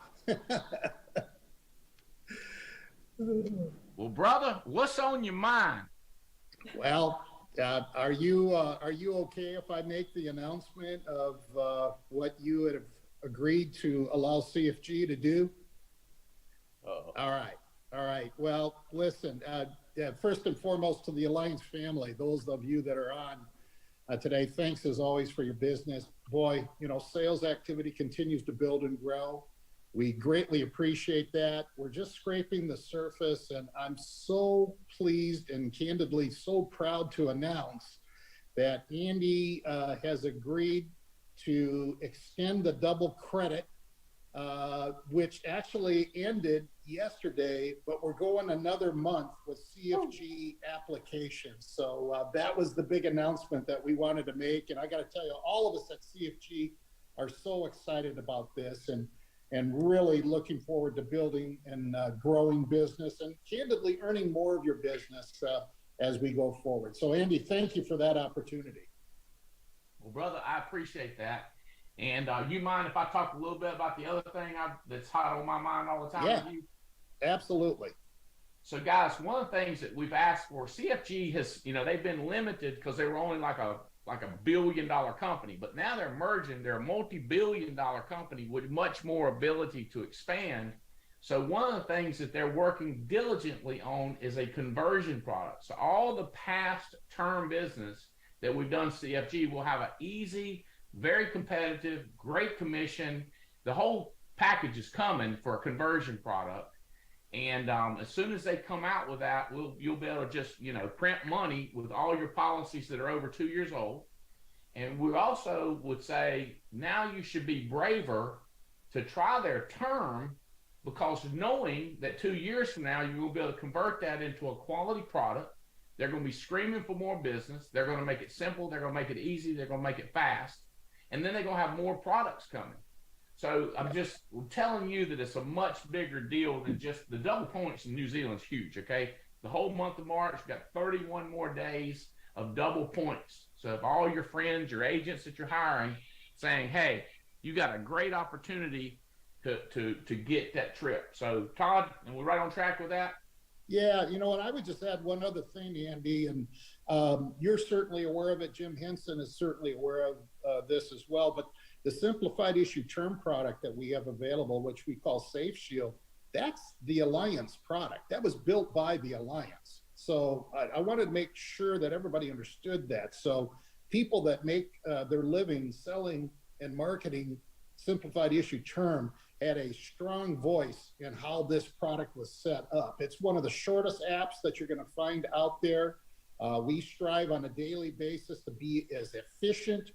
Well, brother, what's on your mind? Well, are you okay if I make the announcement of what you have agreed to allow CFG to do? All right. Well, listen. First and foremost, to the Alliance family, those of you that are on today, thanks as always for your business. Boy, sales activity continues to build and grow. We greatly appreciate that. We're just scraping the surface, and I'm so pleased and candidly so proud to announce that Andy has agreed to extend the double credit, which actually ended yesterday, but we're going another month with CFG applications. So that was the big announcement that we wanted to make. And I got to tell you, all of us at CFG are so excited about this and really looking forward to building and growing business and candidly earning more of your business as we go forward. So Andy, thank you for that opportunity. Well, brother, I appreciate that. And you mind if I talk a little bit about the other thing that's hot on my mind all the time? Yeah, with you? Absolutely. So guys, one of the things that we've asked for, CFG has, they've been limited because they were only like a $1 billion company, but now they're merging. They're a multi-billion-dollar company with much more ability to expand. So one of the things that they're working diligently on is a conversion product. So all the past term business that we've done CFG will have an easy, very competitive, great commission. The whole package is coming for a conversion product. And as soon as they come out with that, you'll be able to just, print money with all your policies that are over 2 years old. And we also would say, now you should be braver to try their term, because knowing that 2 years from now, you will be able to convert that into a quality product. They're going to be screaming for more business. They're going to make it simple. They're going to make it easy. They're going to make it fast. And then they're going to have more products coming. So I'm just telling you that it's a much bigger deal than just the double points in New Zealand's huge, okay? The whole month of March, you've got 31 more days of double points. So if all your friends, your agents that you're hiring saying, hey, you got a great opportunity to get that trip. So Todd, and we're right on track with that? Yeah, and I would just add one other thing, Andy, and you're certainly aware of it. Jim Henson is certainly aware of this as well, but the simplified issue term product that we have available, which we call Safe Shield, that's the Alliance product. That was built by the Alliance. So I wanted to make sure that everybody understood that. So people that make their living selling and marketing simplified issue term had a strong voice in how this product was set up. It's one of the shortest apps that you're going to find out there. We strive on a daily basis to be as efficient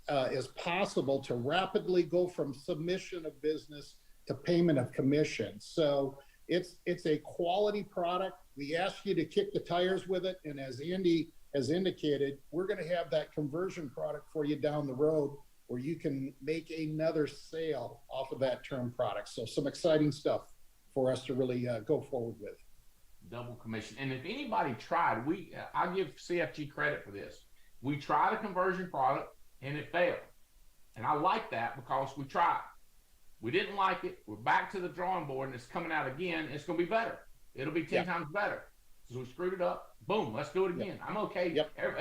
as possible to rapidly go from submission of business to payment of commission. So it's a quality product. We ask you to kick the tires with it. And as Andy has indicated, we're going to have that conversion product for you down the road where you can make another sale off of that term product. So some exciting stuff for us to really go forward with. Double commission. And if anybody tried, I give CFG credit for this. We tried a conversion product and it failed. And I like that because we tried. We didn't like it. We're back to the drawing board and it's coming out again. It's going to be better. It'll be 10 times better. So we screwed it up. Boom, let's do it again. I'm okay.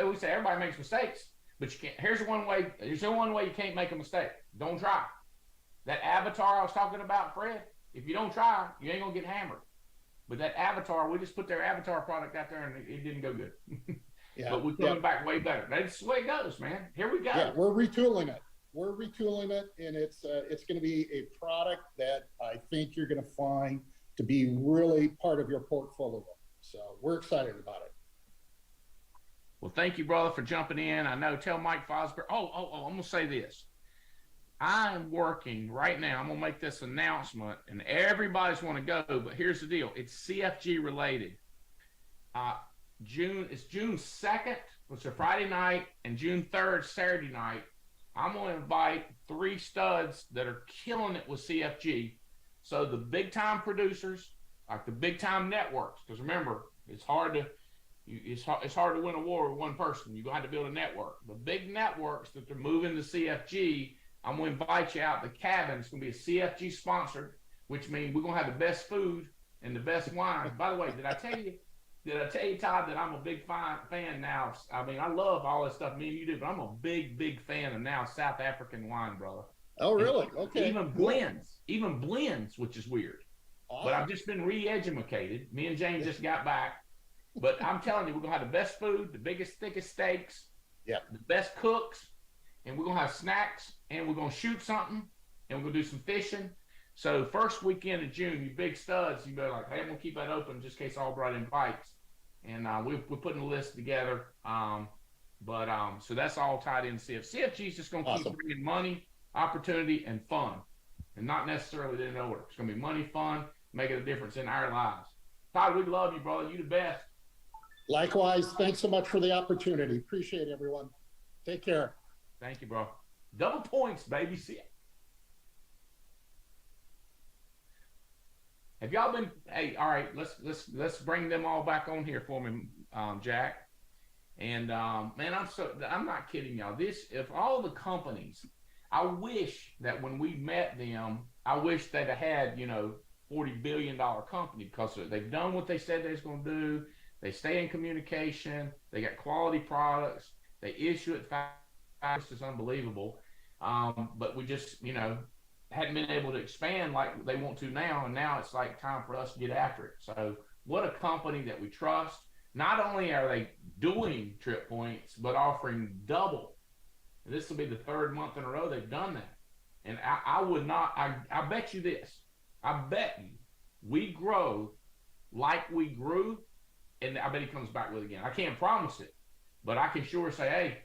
We say everybody makes mistakes, but you can't. Here's the one way you can't make a mistake. Don't try. That avatar I was talking about, Fred, if you don't try, you ain't going to get hammered. But that avatar, we just put their avatar product out there and it didn't go good. But we're coming back way better. That's the way it goes, man. Here we go. Yeah, we're retooling it. And it's going to be a product that I think you're going to find to be really part of your portfolio. So we're excited about it. Well, thank you, brother, for jumping in. I know, tell Mike Fosbury. I'm going to say this. I am working right now. I'm going to make this announcement, and everybody's want to go, but here's the deal. It's CFG related. It's June 2nd, which is a Friday night, and June 3rd, Saturday night. I'm going to invite 3 studs that are killing it with CFG. So the big time producers, like the big time networks, because remember, it's hard to win a war with one person. You're going to have to build a network. The big networks that they're moving to CFG, I'm going to invite you out. The cabin is going to be a CFG sponsored, which means we're going to have the best food and the best wines. By the way, did I tell you, Todd, that I'm a big fan now? I mean, I love all this stuff me and you do, but I'm a big fan of now South African wine, brother. Oh, really? Okay. Even blends, which is weird. Awesome. But I've just been re-educated. Me and James just got back. But I'm telling you, we're going to have the best food, the biggest, thickest steaks, the best cooks, and we're going to have snacks, and we're going to shoot something, and we're going to do some fishing. So first weekend of June, you big studs, you better like, hey, I'm going to keep that open just in case Albright invites. And we're putting a list together. So that's all tied in to CFG is just going to keep bringing money, opportunity, and fun. And not necessarily in order. It's going to be money, fun, making a difference in our lives. Todd, we love you, brother. You the best. Likewise. Thanks so much for the opportunity. Appreciate it, everyone. Take care. Thank you, bro. Double points, baby. See ya. Have y'all been? Hey, all right. Let's bring them all back on here for me, Jack. And man, I'm not kidding y'all. If all the companies, I wish that when we met them, I wish they'd have had $40 billion company, because they've done what they said they was going to do. They stay in communication. They got quality products. They issue it fast. It's unbelievable. But we just hadn't been able to expand like they want to now, and now it's like time for us to get after it. So what a company that we trust. Not only are they doing Trip Points, but offering double. And this will be the 3rd month in a row they've done that. And I bet you this. I bet you we grow like we grew, and I bet he comes back with it again. I can't promise it, but I can sure say, hey,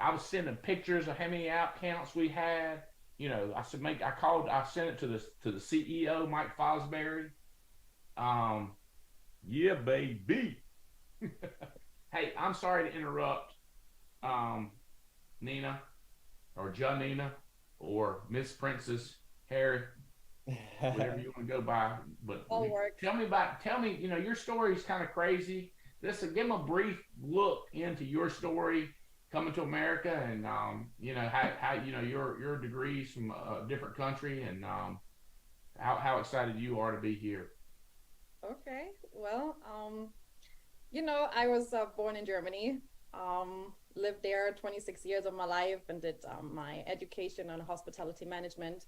I was sending pictures of how many out counts we had. I sent it to the CEO, Mike Fosbury. Yeah, baby. Hey, I'm sorry to interrupt, Nina, or Janina, or Miss Princess Harry, whatever you want to go by. But tell me, your story is kind of crazy. Give them a brief look into your story coming to America, and how your degrees from a different country, and how excited you are to be here. Okay, well, I was born in Germany, lived there 26 years of my life, and did my education on hospitality management.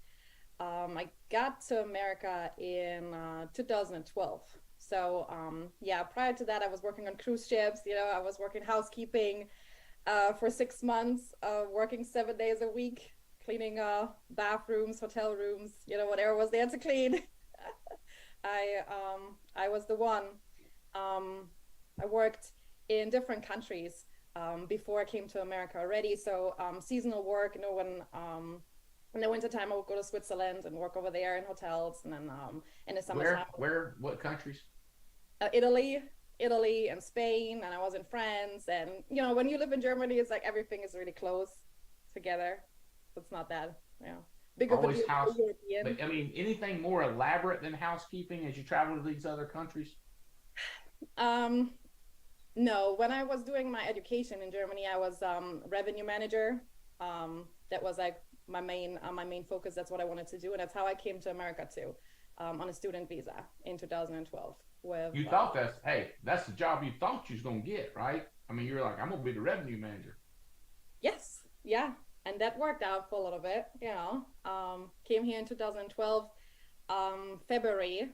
I got to America in 2012. So prior to that, I was working on cruise ships. I was working housekeeping for 6 months, working 7 days a week, cleaning bathrooms, hotel rooms, whatever was there to clean. I was the one. I worked in different countries before I came to America already. So seasonal work, when in the wintertime I would go to Switzerland and work over there in hotels, and then in the summertime. What countries? Italy and Spain, and I was in France. And when you live in Germany, it's like everything is really close together. It's not that big of a European. I mean, anything more elaborate than housekeeping as you travel to these other countries? No. When I was doing my education in Germany, I was revenue manager. That was like my main focus. That's what I wanted to do, and that's how I came to America too, on a student visa in 2012. You thought that's the job you thought you was gonna get, right? I mean, you were like, I'm gonna be the revenue manager. Yes, yeah, and that worked out for a little bit. Came here in 2012, February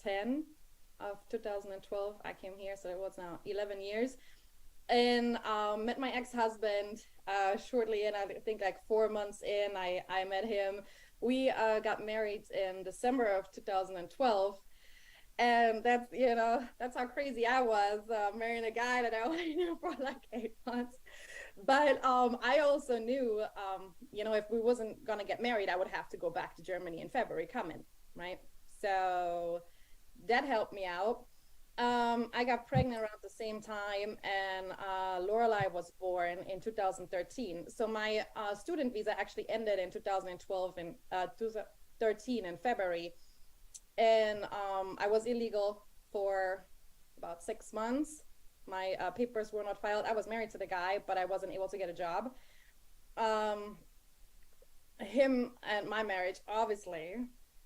10 of 2012. I came here, so it was now 11 years, and met my ex-husband shortly, and I think like 4 months in, I met him. We got married in December of 2012. And that's how crazy I was, marrying a guy that I only knew for like 8 months. But I also knew, if we wasn't going to get married, I would have to go back to Germany in February coming, right? So that helped me out. I got pregnant around the same time, and Lorelai was born in 2013. So my student visa actually ended in 2012 in 2013 in February, and I was illegal for about 6 months. My papers were not filed. I was married to the guy, but I wasn't able to get a job. Him and my marriage obviously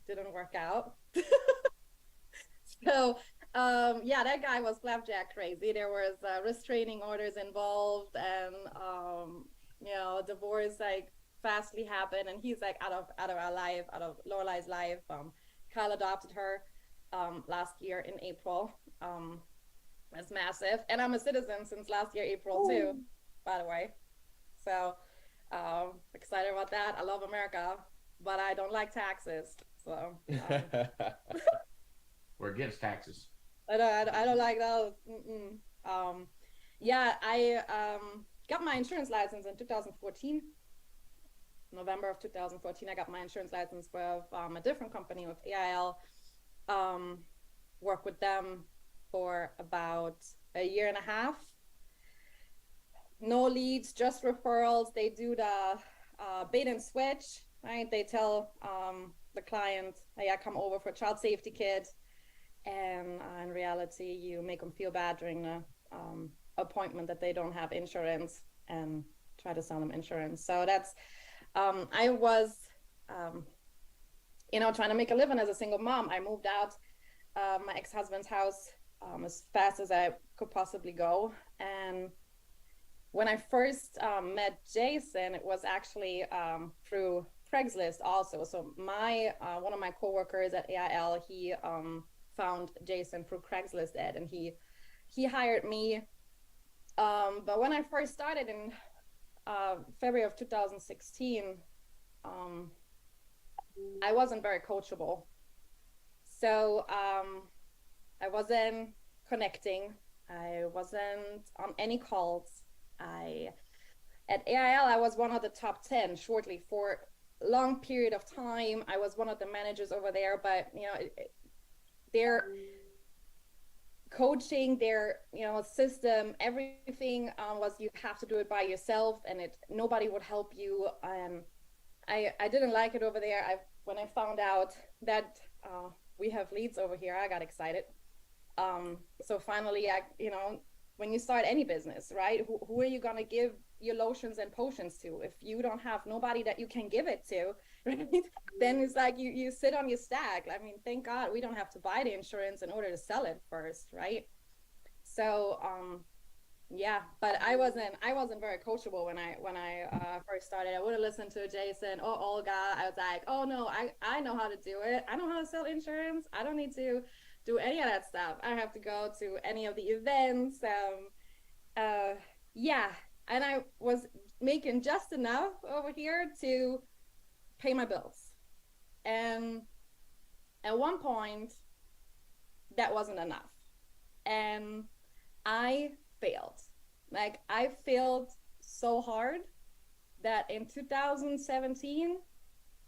didn't work out. So yeah, that guy was flapjack crazy. There was restraining orders involved, and you know, divorce like fastly happened, and he's like out of our life, out of Lorelai's life. Kyle adopted her last year in April. That's massive, and I'm a citizen since last year April too, by the way. So excited about that. I love America, but I don't like taxes. So we're against taxes. I don't like those. Yeah, I got my insurance license in 2014. November of 2014, I got my insurance license with a different company, with AIL. Worked with them for about a year and a half. No leads, just referrals. They do the bait and switch, right? They tell the client, hey, I come over for a child safety kit. And in reality, you make them feel bad during the appointment that they don't have insurance, and try to sell them insurance. So that's, I was, you know, trying to make a living as a single mom. I moved out my ex-husband's house as fast as I could possibly go. And when I first met Jason, it was actually through Craigslist also. So my one of my coworkers at AIL, he found Jason through Craigslist ad, and he hired me. But when I first started in February of 2016, I wasn't very coachable. So I wasn't connecting. I wasn't on any calls. At AIL, I was one of the top 10 shortly for a long period of time. I was one of the managers over there, but you know, their coaching, their system, everything was you have to do it by yourself, and nobody would help you. I didn't like it over there. When I found out that we have leads over here, I got excited. So finally, when you start any business, right? Who are you gonna give your lotions and potions to if you don't have nobody that you can give it to? Right? Then it's like you sit on your stack. I mean, thank God we don't have to buy the insurance in order to sell it first, right? So yeah, but I wasn't very coachable when I first started. I would have listened to Jason or Olga. I was like, oh no, I know how to do it. I know how to sell insurance. I don't need to do any of that stuff. I don't have to go to any of the events. Yeah, and I was making just enough over here to pay my bills. And at one point, that wasn't enough. And I failed. Like, I failed so hard that in 2017,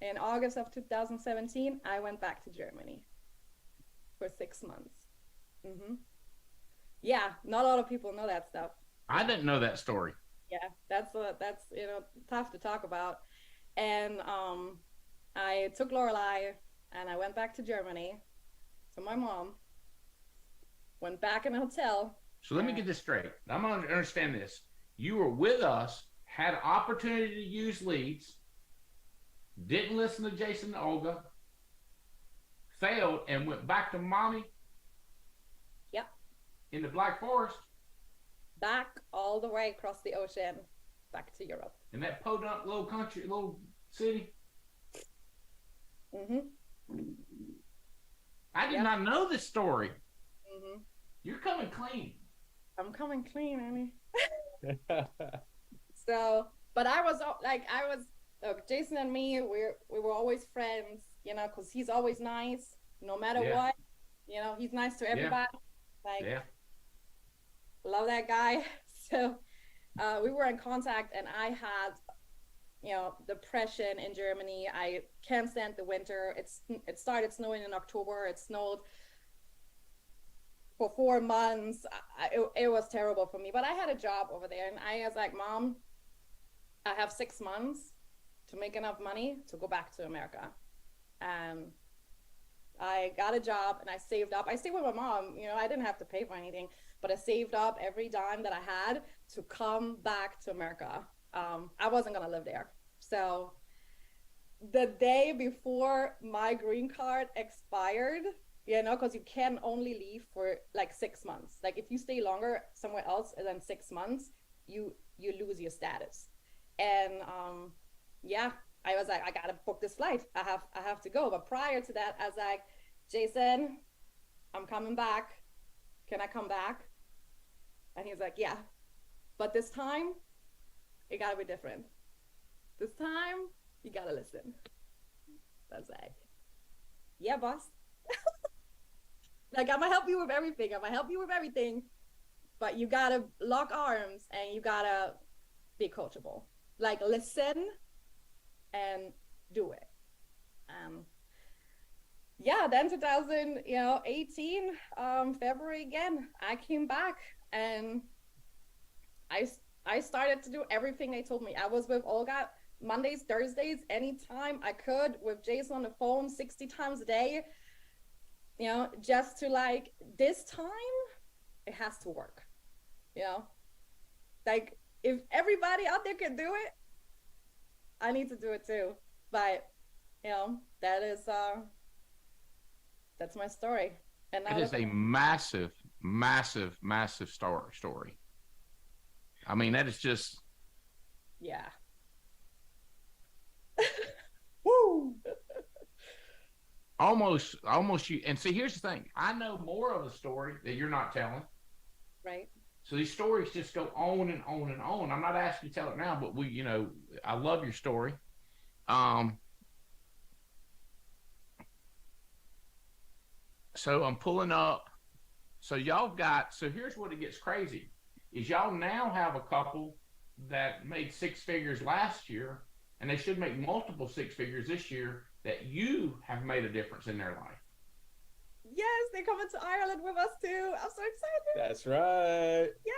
in August of 2017, I went back to Germany for 6 months. Yeah, not a lot of people know that stuff. I didn't know that story. Yeah, that's tough to talk about. And I took Lorelai and I went back to Germany to my mom. Went back in a hotel. So let me get this straight. I'm going to understand this. You were with us, had an opportunity to use leads, didn't listen to Jason and Olga, failed, and went back to mommy? Yep. In the Black Forest? Back all the way across the ocean, back to Europe. In that podunk little country, little city? I did not know this story. You're coming clean. I'm coming clean, Annie. So, but I was look, Jason and me, we were always friends, because he's always nice, no matter what. He's nice to everybody. Love that guy. So we were in contact, and I had, depression in Germany. I can't stand the winter. It started snowing in October. It snowed for 4 months. It was terrible for me, but I had a job over there, and I was like, Mom, I have 6 months to make enough money to go back to America. And I got a job and I saved up. I stayed with my mom, you know, I didn't have to pay for anything, but I saved up every dime that I had to come back to America. I wasn't gonna live there. So the day before my green card expired, you know, because you can only leave for like 6 months. Like if you stay longer somewhere else than 6 months, you lose your status. And yeah, I was like, I gotta book this flight. I have to go. But prior to that, I was like, Jason, I'm coming back. Can I come back? And he was like, yeah. But this time, it gotta be different. This time, you gotta listen. That's like, yeah, boss. Like, I'm gonna help you with everything. But you gotta lock arms and you gotta be coachable. Like, listen and do it. Yeah, then 2018, February again, I came back and I started to do everything they told me. I was with Olga Mondays, Thursdays, anytime I could, with Jason on the phone 60 times a day, you know, just to like, this time it has to work, you know, like if everybody out there can do it, I need to do it too. But you know, that is that's my story. And it is a massive story. I mean, that is just, yeah. Woo. almost you. And see, here's the thing, I know more of the story that you're not telling, right? So these stories just go on and on and on. I'm not asking you to tell it now, but we, you know, I love your story. So I'm pulling up. So y'all got, so here's what it gets crazy, is y'all now have a couple that made 6 figures last year, and they should make multiple 6 figures this year, that you have made a difference in their life. Yes, they're coming to Ireland with us too. I'm so excited. That's right. Yeah.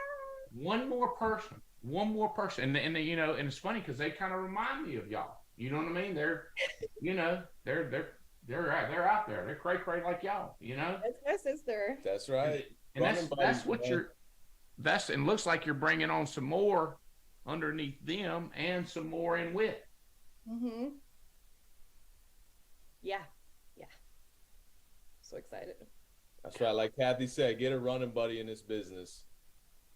One more person, and they, you know, and it's funny because they kind of remind me of y'all. You know what I mean? They're, you know, they're out there. They're cray like y'all. You know. That's my sister. That's right. And that's what and looks like you're bringing on some more underneath them and some more in wit. Mm-hmm. Yeah. So excited. That's right. Like Kathy said, get a running buddy in this business.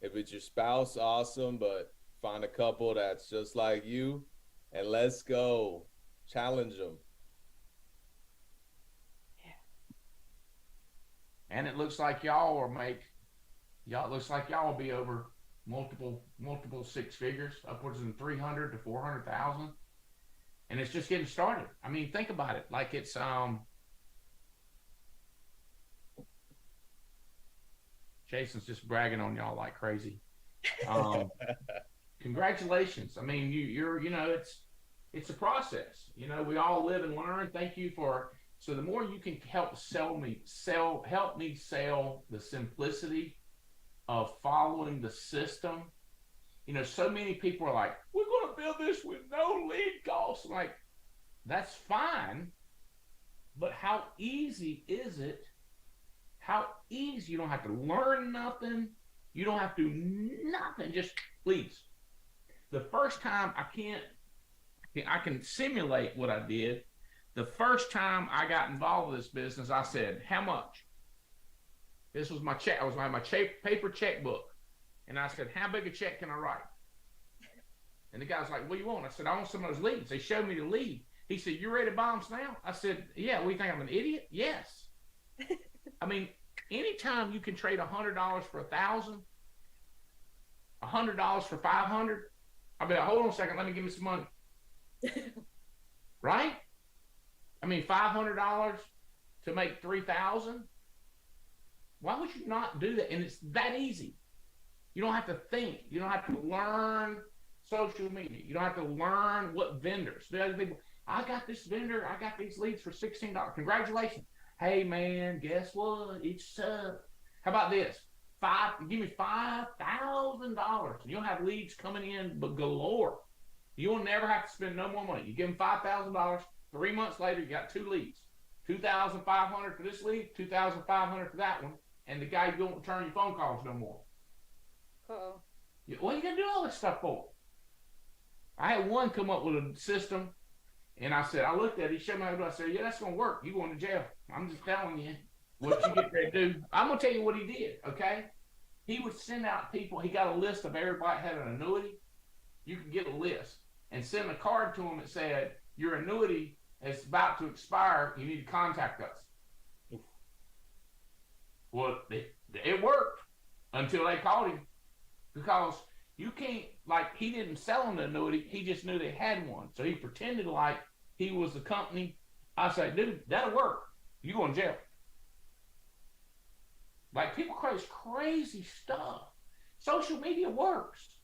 If it's your spouse, awesome, but find a couple that's just like you and let's go. Challenge them. Yeah. And it looks like y'all will be over multiple 6 figures, upwards of 300 to 400,000. And it's just getting started. I mean, think about it. Like it's Jason's just bragging on y'all like crazy. Congratulations. I mean, you're you know, it's a process. You know, we all live and learn. Thank you for, so the more you can help me sell the simplicity of following the system. You know, so many people are like, we're going to build this with no lead costs. Like, that's fine, but how easy is it? How easy? You don't have to learn nothing. You don't have to do nothing. Just leads. The first time I can simulate what I did. The first time I got involved with this business, I said, how much? This was my check. I was my paper checkbook. And I said, how big a check can I write? And the guy's like, what do you want? I said, I want some of those leads. They showed me the lead. He said, you ready to buy them now? I said, yeah. What do you think, I'm an idiot? Yes. I mean, anytime you can trade $100 for 1,000, $100 for 500, I'll be like, hold on a second, let me give me some money. Right? I mean, $500 to make 3,000. Why would you not do that? And it's that easy. You don't have to think. You don't have to learn social media. You don't have to learn what vendors. The other people, I got this vendor. I got these leads for $16. Congratulations. Hey man, guess what? It's How about this? Give me $5,000. You'll have leads coming in but galore. You'll never have to spend no more money. You give them $5,000. 3 months later, you got 2 leads. $2,500 for this lead, $2,500 for that one, and the guy won't return your phone calls no more. Uh-oh. What are you gonna do all this stuff for? I had one come up with a system, and I looked at it, he showed me how to do it. I said, yeah, that's gonna work. You going to jail. I'm just telling you what you get ready to do. I'm gonna tell you what he did, okay? He would send out people, he got a list of everybody that had an annuity. You could get a list and send a card to them that said, your annuity is about to expire, you need to contact us. Well, it worked until they called him, because you can't, like, he didn't sell them the annuity, he just knew they had one. So he pretended like he was the company. I said, dude, that'll work. You going to jail. Like, people create crazy stuff. Social media works.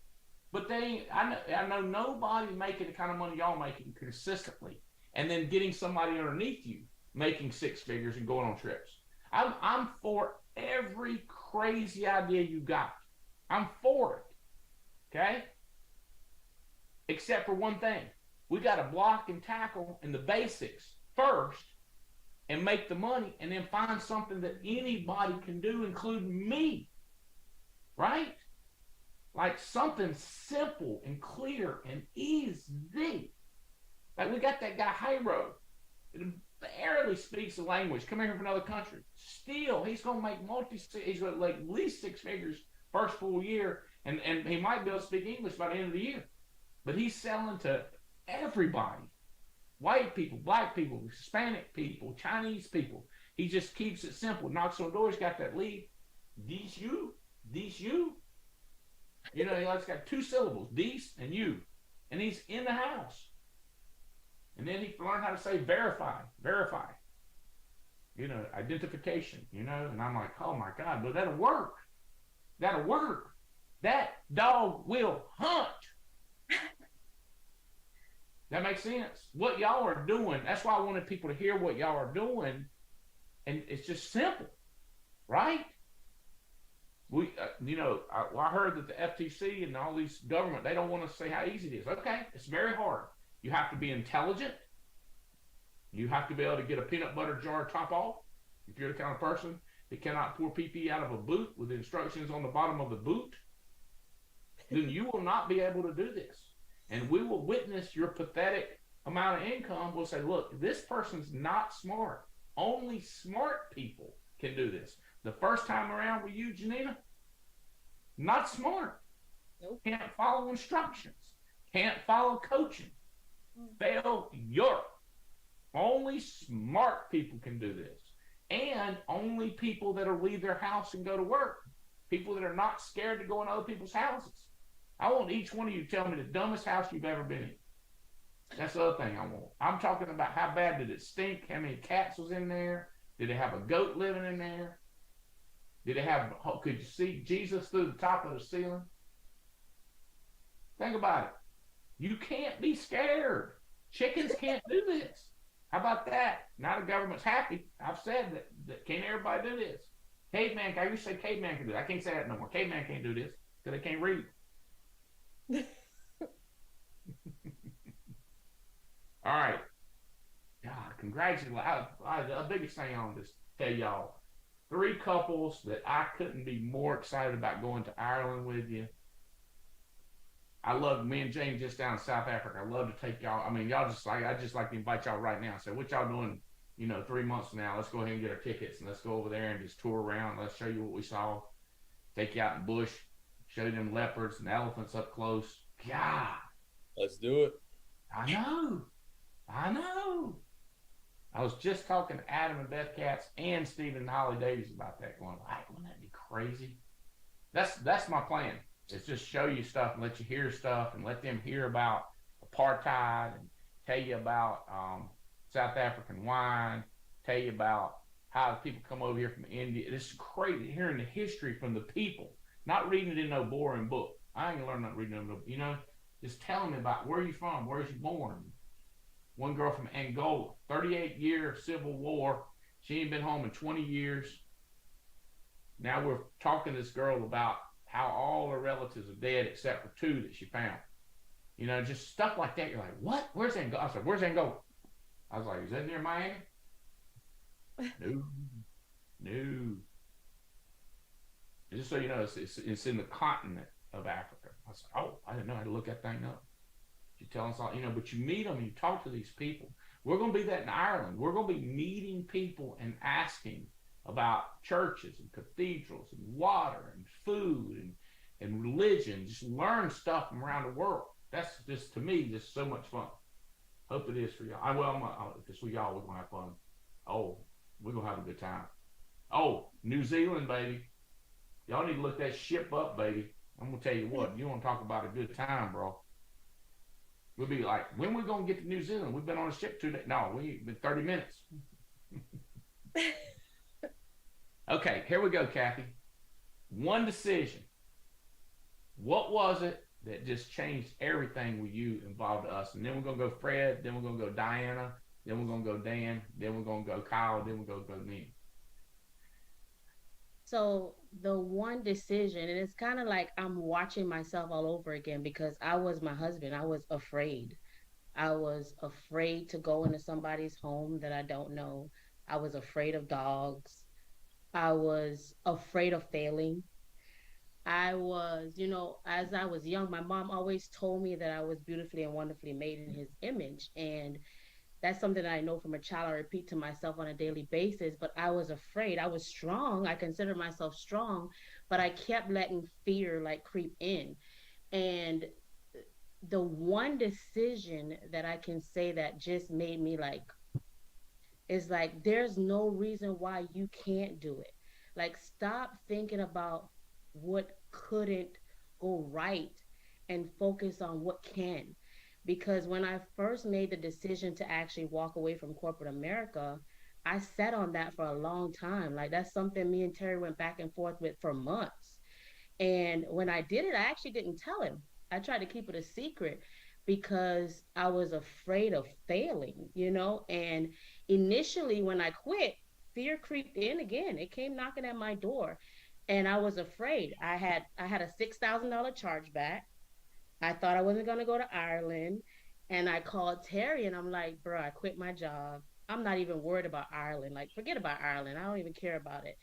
But I know nobody making the kind of money y'all making consistently, and then getting somebody underneath you making 6 figures and going on trips. I'm for every crazy idea you got. I'm for it. Okay? Except for one thing. We got to block and tackle in the basics first and make the money, and then find something that anybody can do, including me. Right? Like something simple and clear and easy. Like we got that guy Hyro. He barely speaks the language. Come here from another country. Still, he's going to make he's going to like at least 6 figures first full year, and he might be able to speak English by the end of the year. But he's selling to everybody. White people, black people, Hispanic people, Chinese people. He just keeps it simple. Knocks on doors, got that lead. These you. You know, he's got 2 syllables, these and you. And he's in the house. And then he learned how to say verify. You know, identification, you know. And I'm like, oh my God, but that'll work. That dog will hunt. That makes sense. What y'all are doing, that's why I wanted people to hear what y'all are doing. And it's just simple, right? I heard that the FTC and all these government, they don't want to say how easy it is. Okay, it's very hard. You have to be intelligent. You have to be able to get a peanut butter jar top off. If you're the kind of person that cannot pour pee-pee out of a boot with instructions on the bottom of the boot, then you will not be able to do this. And we will witness your pathetic amount of income. We'll say, look, this person's not smart. Only smart people can do this. The first time around with you, Janina, not smart. Nope. Can't follow instructions. Can't follow coaching. Failure. Only smart people can do this. And only people that will leave their house and go to work. People that are not scared to go in other people's houses. I want each one of you to tell me the dumbest house you've ever been in. That's the other thing I want. I'm talking about how bad did it stink? How many cats was in there? Did it have a goat living in there? Could you see Jesus through the top of the ceiling? Think about it. You can't be scared. Chickens can't do this. How about that? Now the government's happy. I've said that can't everybody do this. Caveman, I used to say caveman can do it. I can't say that no more. Caveman can't do this because they can't read. All right. God, congratulations. The biggest thing I want to tell y'all. 3 couples that I couldn't be more excited about going to Ireland with you. I love me and Jane just down in South Africa. I love to take y'all. I mean, y'all just like, I just like to invite y'all right now. So what y'all doing, 3 months from now? Let's go ahead and get our tickets and let's go over there and just tour around. Let's show you what we saw. Take you out in the bush, show you them leopards and elephants up close. God. Let's do it. I know. I was just talking to Adam and Beth Katz and Stephen and Holly Davies about that, going, wouldn't that be crazy? That's my plan. It's just show you stuff and let you hear stuff and let them hear about apartheid and tell you about South African wine, tell you about how people come over here from India. It's crazy hearing the history from the people, not reading it in no boring book. I ain't learned nothing reading no, just telling me about where you from, where you born. One girl from Angola, 38-year civil war. She ain't been home in 20 years. Now we're talking to this girl about how all her relatives are dead except for 2 that she found. You know, just stuff like that. You're like, what? Where's Angola? I said, where's Angola? I was like, is that near Miami? No. Just so you know, it's in the continent of Africa. I said, oh, I didn't know how to look that thing up. You tell us all, you know, but you meet them and you talk to these people. We're going to be that in Ireland. We're going to be meeting people and asking about churches and cathedrals and water and food and religion. Just learn stuff from around the world. That's just, to me, just so much fun. Hope it is for y'all. If it's for y'all, we're going to have fun. Oh, we're going to have a good time. Oh, New Zealand, baby. Y'all need to look that ship up, baby. I'm going to tell you what, you want to talk about a good time, bro. We'll be like, when we going to get to New Zealand? We've been on a ship 2 days. No, we've been 30 minutes. Okay, here we go, Kathy. One decision. What was it that just changed everything with you involved us? And then we're going to go Fred, then we're going to go Diana, then we're going to go Dan, then we're going to go Kyle, then we're going to go me. So the one decision, and it's kind of like I'm watching myself all over again, because I was my husband. I was afraid. I was afraid to go into somebody's home that I don't know. I was afraid of dogs. I was afraid of failing. I was, you know, as I was young, my mom always told me that I was beautifully and wonderfully made in his image. And that's something that I know from a child. I repeat to myself on a daily basis, but I was afraid. I was strong. I considered myself strong, but I kept letting fear like creep in. And the one decision that I can say that just made me like, is like, there's no reason why you can't do it. Like, stop thinking about what couldn't go right and focus on what can. Because when I first made the decision to actually walk away from corporate America, I sat on that for a long time. Like, that's something me and Terry went back and forth with for months. And when I did it, I actually didn't tell him. I tried to keep it a secret because I was afraid of failing, you know? And initially when I quit, fear creeped in again. It came knocking at my door and I was afraid. I had a $6,000 chargeback. I thought I wasn't going to go to Ireland. And I called Terry and I'm like, bro, I quit my job. I'm not even worried about Ireland. Like, forget about Ireland. I don't even care about it.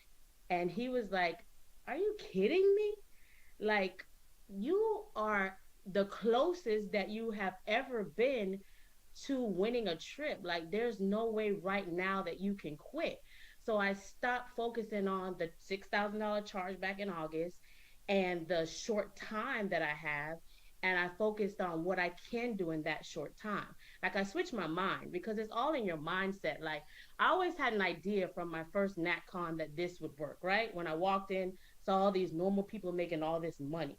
And he was like, are you kidding me? Like, you are the closest that you have ever been to winning a trip. Like, there's no way right now that you can quit. So I stopped focusing on the $6,000 chargeback in August and the short time that I have. And I focused on what I can do in that short time. Like, I switched my mind because it's all in your mindset. Like, I always had an idea from my first NatCon that this would work, right? When I walked in, saw all these normal people making all this money.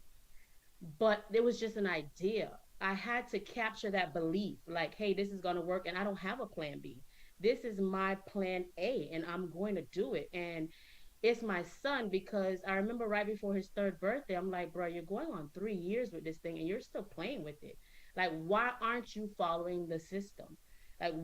But it was just an idea. I had to capture that belief, like, hey, this is going to work and I don't have a plan B. This is my plan A and I'm going to do it. And it's my son, because I remember right before his 3rd birthday, I'm like, bro, you're going on 3 years with this thing and you're still playing with it. Like, why aren't you following the system? Like,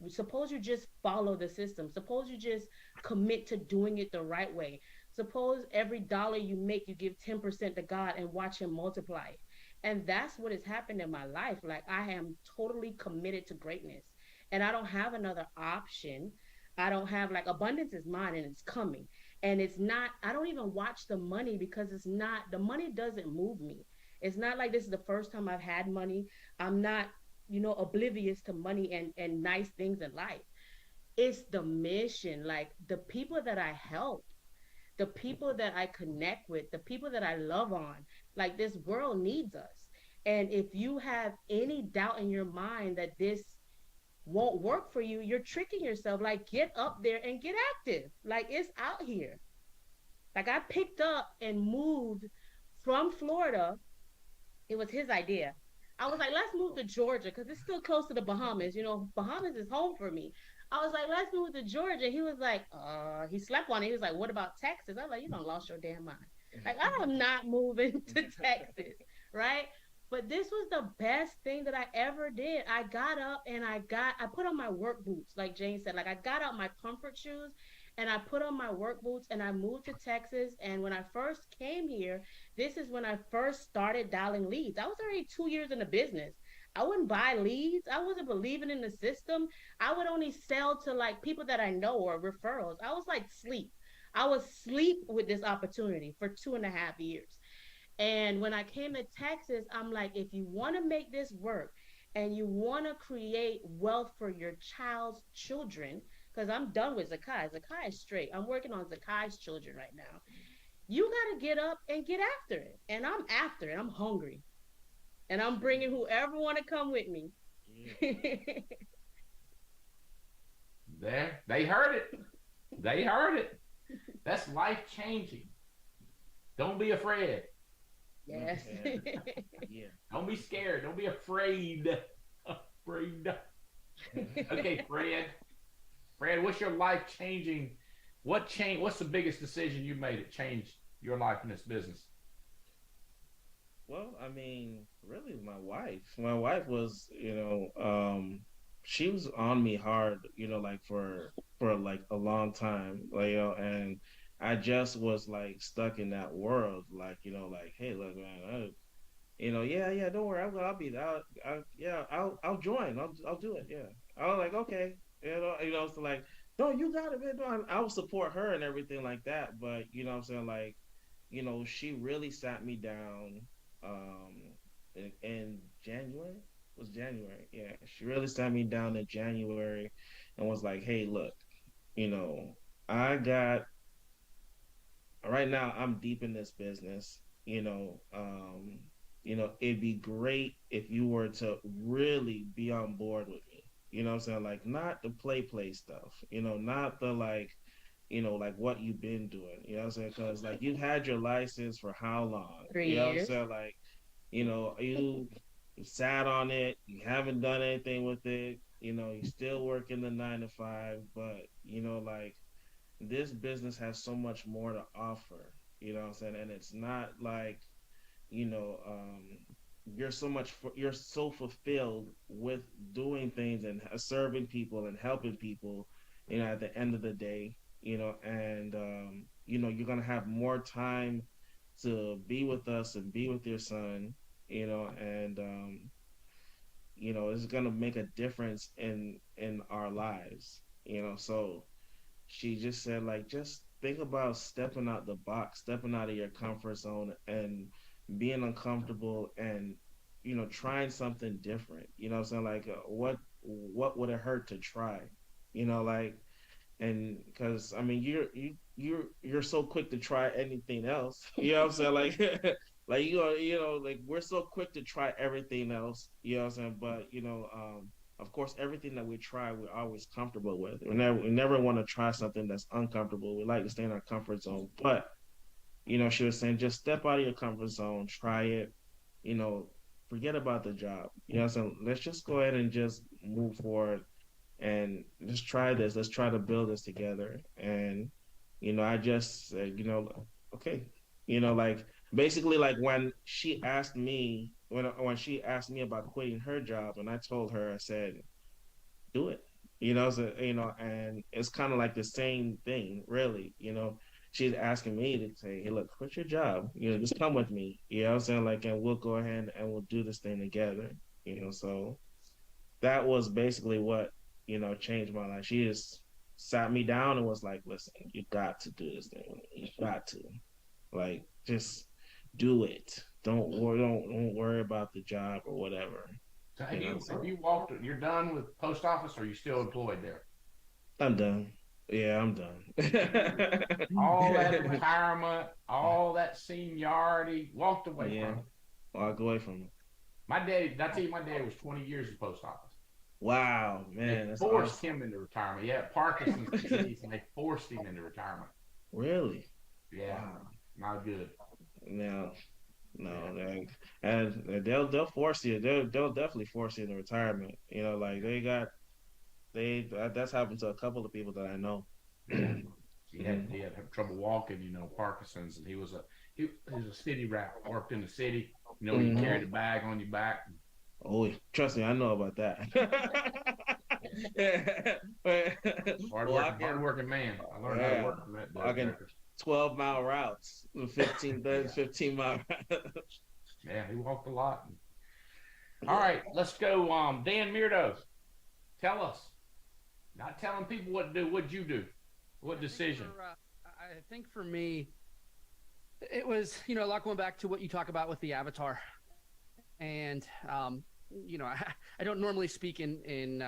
suppose you just follow the system. Suppose you just commit to doing it the right way. Suppose every dollar you make, you give 10% to God and watch him multiply it. And that's what has happened in my life. Like, I am totally committed to greatness and I don't have another option. I don't have, like, abundance is mine and it's coming. And it's not, I don't even watch the money because it's not, the money doesn't move me. It's not like this is the first time I've had money. I'm not, you know, oblivious to money and nice things in life. It's the mission, like the people that I help, the people that I connect with, the people that I love on. Like, this world needs us. And if you have any doubt in your mind that this won't work for you, you're tricking yourself. Like, get up there and get active. Like, it's out here. Like, I picked up and moved from Florida. It was his idea. I was like, let's move to Georgia because it's still close to the Bahamas. You know, Bahamas is home for me. I was like, let's move to Georgia. He was like, he slept on it. He was like, what about Texas? I was like, you done lost your damn mind. Like, I am not moving to Texas, right? But this was the best thing that I ever did. I got up and I put on my work boots, like Jane said. Like, I got out my comfort shoes and I put on my work boots and I moved to Texas. And when I first came here, this is when I first started dialing leads. I was already 2 years in the business. I wouldn't buy leads. I wasn't believing in the system. I would only sell to like people that I know or referrals. I was like sleep. I was sleep with this opportunity for 2.5 years. And when I came to Texas, I'm like, if you want to make this work and you want to create wealth for your child's children, because I'm done with Zakai. Zakai is straight. I'm working on Zakai's children right now. You got to get up and get after it. And I'm after it. I'm hungry. And I'm bringing whoever want to come with me. There, they heard it. They heard it. That's life changing. Don't be afraid. Yes. Yeah. Don't be scared. Don't be afraid. Afraid. Okay, Fred. Fred, what's your life changing? What's the biggest decision you made that changed your life in this business? Well, I mean, really, my wife. My wife was, she was on me hard, like for like a long time, like, and I just was like stuck in that world, like, like, hey, look, man, yeah, don't worry, I'll be there, yeah, I'll join, I'll do it, yeah. I was like, okay, so like, no, you got it, man. No, I will support her and everything like that, but what I'm saying, like, she really sat me down in January. It was January, yeah. She really sat me down in January and was like, hey, look, I got right now I'm deep in this business, it'd be great if you were to really be on board with me. What I'm saying? Like not the play stuff, not the like what you've been doing. What I'm saying? Because like you've had your license for how long? 3 What I'm years. saying? Like, you sat on it, you haven't done anything with it, you still working the 9 to 5, but like this business has so much more to offer. What I'm saying? And it's not like, you know, you're so fulfilled with doing things and serving people and helping people, at the end of the day, and you're gonna have more time to be with us and be with your son, and it's gonna make a difference in our lives, so she just said, like, just think about stepping out the box, stepping out of your comfort zone and being uncomfortable and, trying something different. What I'm saying? Like, what would it hurt to try? Like, and because I mean, you're so quick to try anything else. What I'm saying? Like, like like we're so quick to try everything else. What I'm saying? But of course, everything that we try, we're always comfortable with. We never want to try something that's uncomfortable. We like to stay in our comfort zone. But, she was saying, just step out of your comfort zone, try it, forget about the job. What I'm saying? Let's just go ahead and just move forward and just try this. Let's try to build this together. And, I just said, okay, like basically like when she asked me about quitting her job and I told her, I said, do it. And it's kind of like the same thing, really. She's asking me to say, hey, look, quit your job. Just come with me. I'm saying? Like, and we'll go ahead and we'll do this thing together. So that was basically what, changed my life. She just sat me down and was like, listen, you got to do this thing. You got to. Like, just do it. Don't worry about the job or whatever. So have you walked? You're done with post office, or are you still employed there? I'm done. Yeah, I'm done. All that retirement, all that seniority, walked away from it. Walk away from it. My dad, I tell you, my dad was 20 years in post office. Wow, man. They forced him into retirement. Yeah, Parkinson's disease, and they forced him into retirement. Really? Yeah, not good. No, and they'll force you. They'll definitely force you into retirement. Like that's happened to a couple of people that I know. He had trouble walking, Parkinson's, and he was a city rat. Worked in the city, you carried a bag on your back. Oh, trust me, I know about that. Hard-working man. I learned how to work on that. Walking 12-mile routes, 15-mile routes. Yeah, he walked a lot. All right, let's go. Dan Mirdo, tell us. Not telling people what to do. What'd you do? What decision? I think for me, it was, a lot going back to what you talk about with the avatar. And, I don't normally speak in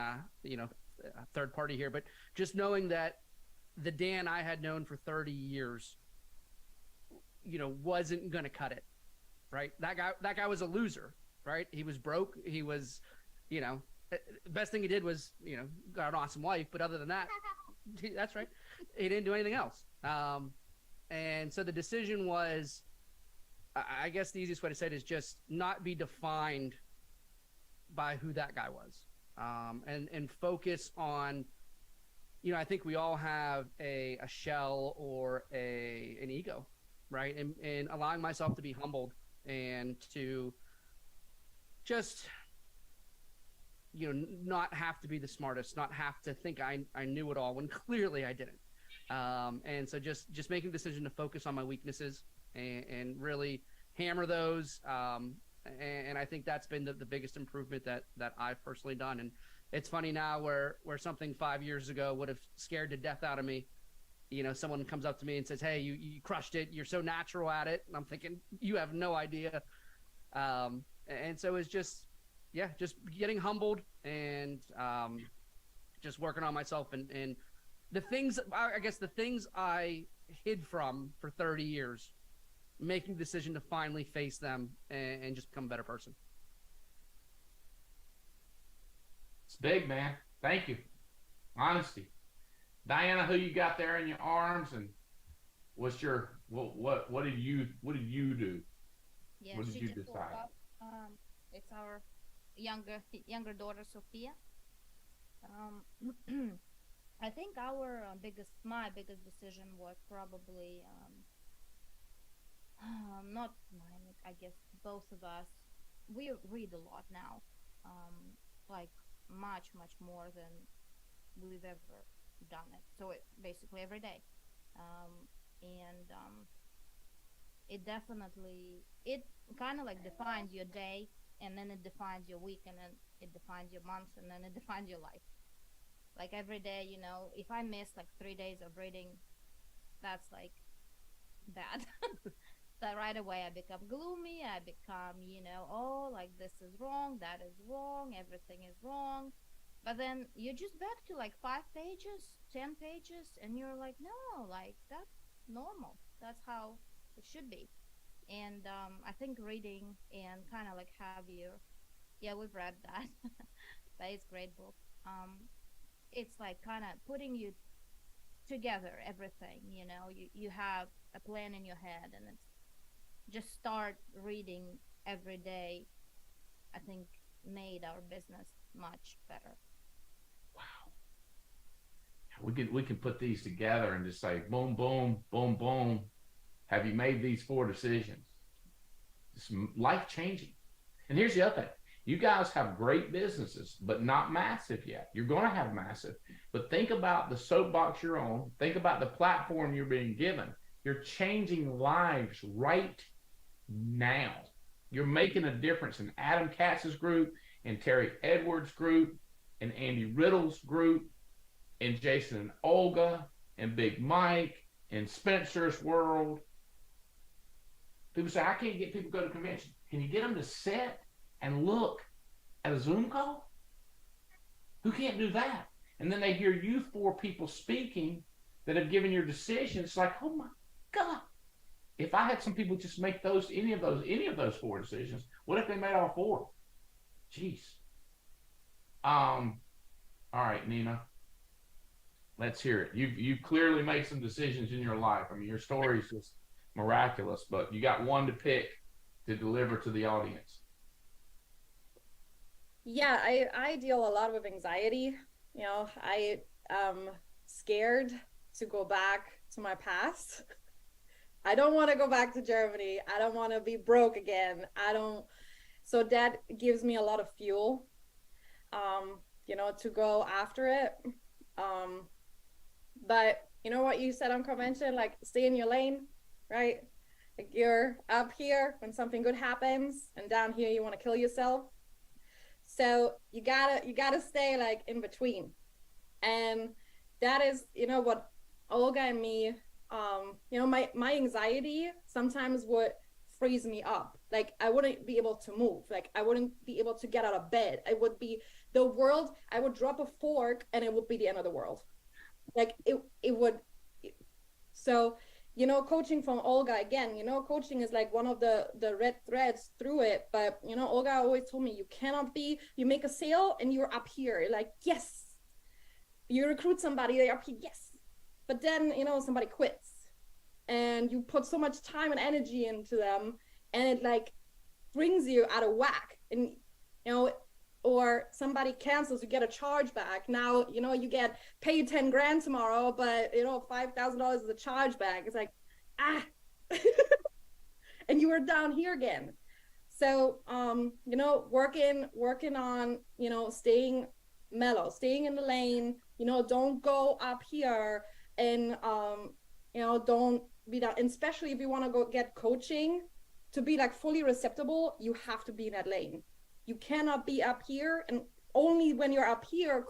third party here, but just knowing that the Dan I had known for 30 years, wasn't going to cut it, right? That guy was a loser, right? He was broke. He was, the best thing he did was, got an awesome wife. But other than that, that's right. He didn't do anything else. And so the decision was, I guess the easiest way to say it is just not be defined by who that guy was, and focus on, I think we all have a shell or an ego, right? And allowing myself to be humbled and to just, not have to be the smartest, not have to think I knew it all when clearly I didn't. And so just making the decision to focus on my weaknesses and really hammer those. And I think that's been the biggest improvement that I've personally done. And it's funny now where something 5 years ago would have scared the death out of me. Someone comes up to me and says, "Hey, you crushed it. You're so natural at it." And I'm thinking, you have no idea. And so it's just getting humbled and just working on myself and the things, I guess the things I hid from for 30 years, making the decision to finally face them and just become a better person. It's big, man. Thank you. Honesty. Diana, who you got there in your arms, and what's your what did you do? Yeah, what did she you just decide? woke up. It's our younger daughter Sophia. I think my biggest decision was probably not mine. I guess both of us. We read a lot now, like much more than we've ever done it. So it basically every day, and it definitely kind of like defines your day, and then it defines your week, and then it defines your month, and then it defines your life. Like every day, if I miss like 3 days of reading, that's like bad. So right away I become gloomy. I become, oh, like this is wrong, that is wrong, everything is wrong. But then you're just back to like 5 pages, 10 pages, and you're like, no, like that's normal. That's how it should be. And I think reading and kind of like we've read that. That is a great book. It's like kind of putting you together, everything, you have a plan in your head, and it's just start reading every day. I think made our business much better. Wow. We can put these together and just say boom, boom, boom, boom. Have you made these 4 decisions? It's life changing. And here's the other thing. You guys have great businesses, but not massive yet. You're going to have massive. But think about the soapbox you're on. Think about the platform you're being given. You're changing lives right now. You're making a difference in Adam Katz's group, and Terry Edwards' group, and Andy Riddle's group, and Jason and Olga, and Big Mike, and Spencer's world. People say, I can't get people to go to convention. Can you get them to sit and look at a Zoom call? Who can't do that? And then they hear you 4 people speaking that have given your decision. It's like, oh my God. If I had some people just make any of those 4 decisions, what if they made all 4? Jeez. All right, Nina. Let's hear it. You've clearly made some decisions in your life. I mean, your story is just miraculous, but you got one to pick to deliver to the audience. Yeah, I deal a lot with anxiety. I am scared to go back to my past. I don't want to go back to Germany. I don't want to be broke again. So that gives me a lot of fuel, to go after it. But you know what you said on convention, like stay in your lane, right? Like you're up here when something good happens, and down here you want to kill yourself. So you gotta stay like in between. And that is, what Olga and me, my anxiety sometimes would freeze me up. Like I wouldn't be able to move. Like I wouldn't be able to get out of bed. I would drop a fork and it would be the end of the world. Like it would. So, coaching from Olga again, coaching is like one of the red threads through it. But, Olga always told me you make a sale and you're up here. You're like, yes. You recruit somebody, they're up here, yes. But then, somebody quits and you put so much time and energy into them and it like brings you out of whack. And, or somebody cancels, you get a charge back. Now, you get paid 10 grand tomorrow, but $5,000 is a charge back. It's like, and you were down here again. So, working on, staying mellow, staying in the lane, don't go up here and, don't be that, and especially if you want to go get coaching to be like fully receptible, you have to be in that lane. You cannot be up here, and only when you're up here,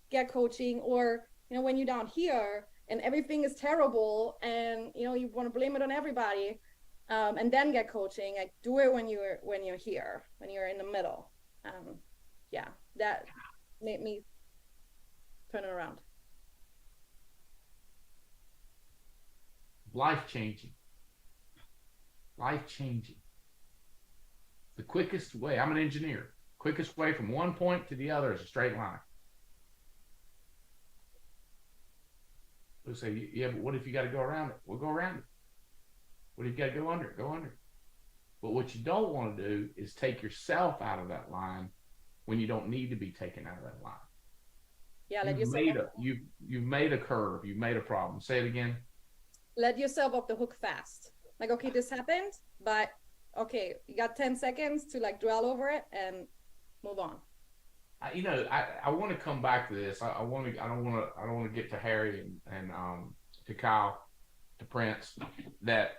get coaching, or, when you're down here and everything is terrible and, you want to blame it on everybody, and then get coaching. Like do it when you're here, when you're in the middle. That made me turn it around. Life-changing. The quickest way, I'm an engineer, quickest way from one point to the other is a straight line. We'll say, yeah, but what if you got to go around it? We'll go around it. What if you got to go under it? Go under it. But what you don't want to do is take yourself out of that line when you don't need to be taken out of that line. Yeah, you've made a curve, you've made a problem. Say it again. Let yourself off the hook fast. Like, okay, this happened, but okay, you got 10 seconds to like dwell over it and move on. I want to come back to this. I don't want to get to Harry and to Kyle, to Prince, but